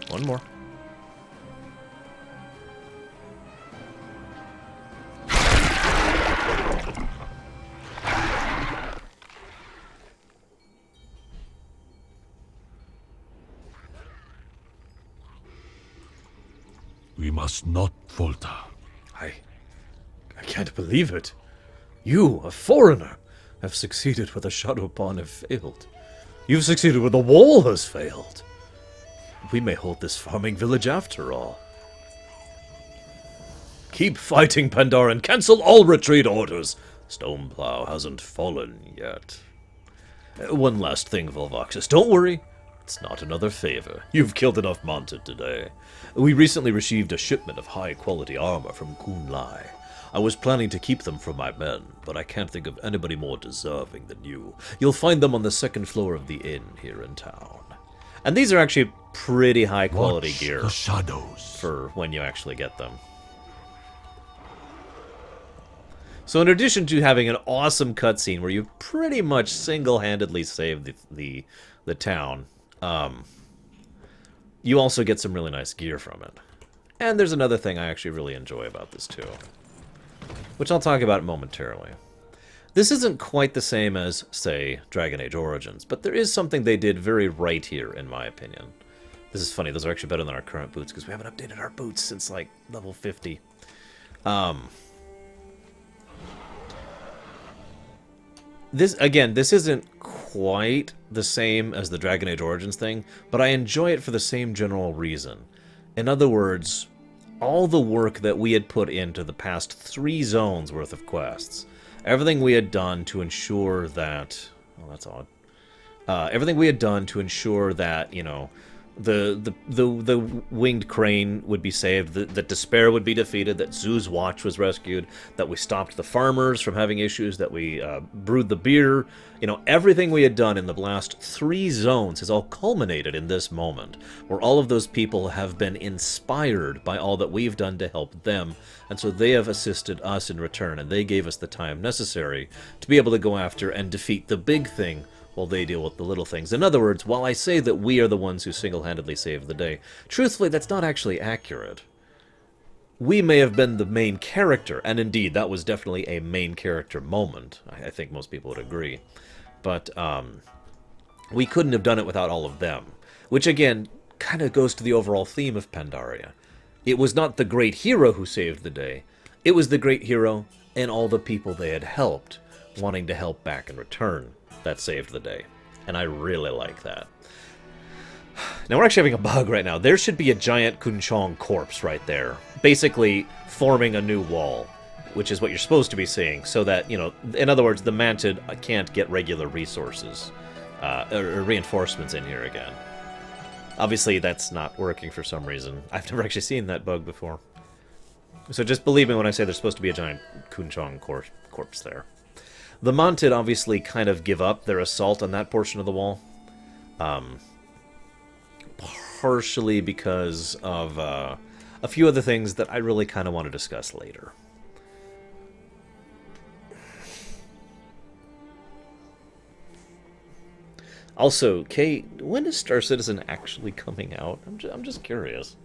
A: One more.
G: We must not falter.
A: I can't believe it. You, a foreigner, have succeeded where the Shadowpawn have failed. You've succeeded where the wall has failed. We may hold this farming village after all. Keep fighting, Pandaren. Cancel all retreat orders. Stoneplow hasn't fallen yet. One last thing, Volvoxus. Don't worry. It's not another favor. You've killed enough Mounted today. We recently received a shipment of high-quality armor from Kun Lai. I was planning to keep them for my men, but I can't think of anybody more deserving than you. You'll find them on the second floor of the inn here in town. And these are actually pretty high-quality gear
G: the shadows.
A: For when you actually get them. So in addition to having an awesome cutscene where you pretty much single-handedly save the town, you also get some really nice gear from it. And there's another thing I actually really enjoy about this too, which I'll talk about momentarily. This isn't quite the same as, say, Dragon Age Origins, but there is something they did very right here, in my opinion. This is funny, those are actually better than our current boots, because we haven't updated our boots since, like, level 50. This isn't quite the same as the Dragon Age Origins thing, but I enjoy it for the same general reason. In other words, all the work that we had put into the past 3 zones worth of quests, everything we had done to ensure that... Oh, that's odd. Everything we had done to ensure that, you know, the winged crane would be saved, that Despair would be defeated, that Zoo's watch was rescued, that we stopped the farmers from having issues, that we brewed the beer. You know, everything we had done in the last 3 zones has all culminated in this moment, where all of those people have been inspired by all that we've done to help them, and so they have assisted us in return, and they gave us the time necessary to be able to go after and defeat the big thing, while they deal with the little things. In other words, while I say that we are the ones who single-handedly saved the day, truthfully, that's not actually accurate. We may have been the main character, and indeed, that was definitely a main character moment. I think most people would agree. But, we couldn't have done it without all of them. Which, again, kind of goes to the overall theme of Pandaria. It was not the great hero who saved the day. It was the great hero and all the people they had helped, wanting to help back in return, that saved the day. And I really like that. Now, we're actually having a bug right now. There should be a giant Kunchong corpse right there, basically forming a new wall, which is what you're supposed to be seeing, so that, you know, in other words, the Manted can't get regular resources, or reinforcements in here again. Obviously, that's not working for some reason. I've never actually seen that bug before. So just believe me when I say there's supposed to be a giant Kunchong corpse there. The Mounted obviously kind of give up their assault on that portion of the wall. Partially because of a few other things that I really kind of want to discuss later. Also, Kay, when is Star Citizen actually coming out? I'm just curious.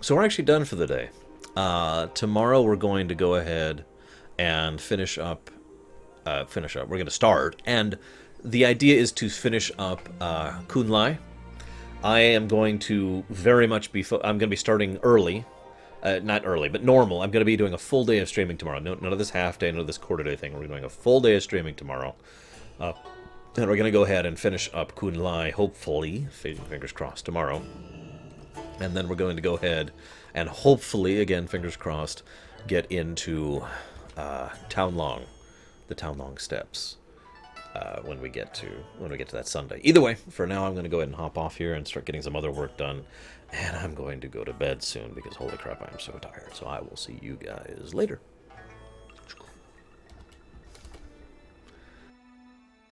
A: So we're actually done for the day. Tomorrow we're going to go ahead and finish up. We're going to start, and the idea is to finish up Kunlai. I am going to very much be. I'm going to be starting early, not early, but normal. I'm going to be doing a full day of streaming tomorrow. None of this half day, none of this quarter day thing. We're doing a full day of streaming tomorrow, and we're going to go ahead and finish up Kunlai. Hopefully, fingers crossed, tomorrow. And then we're going to go ahead and hopefully, again, fingers crossed, get into Townlong, the Townlong steps, when we get to that Sunday. Either way, for now, I'm going to go ahead and hop off here and start getting some other work done, and I'm going to go to bed soon because holy crap, I'm so tired. So I will see you guys later.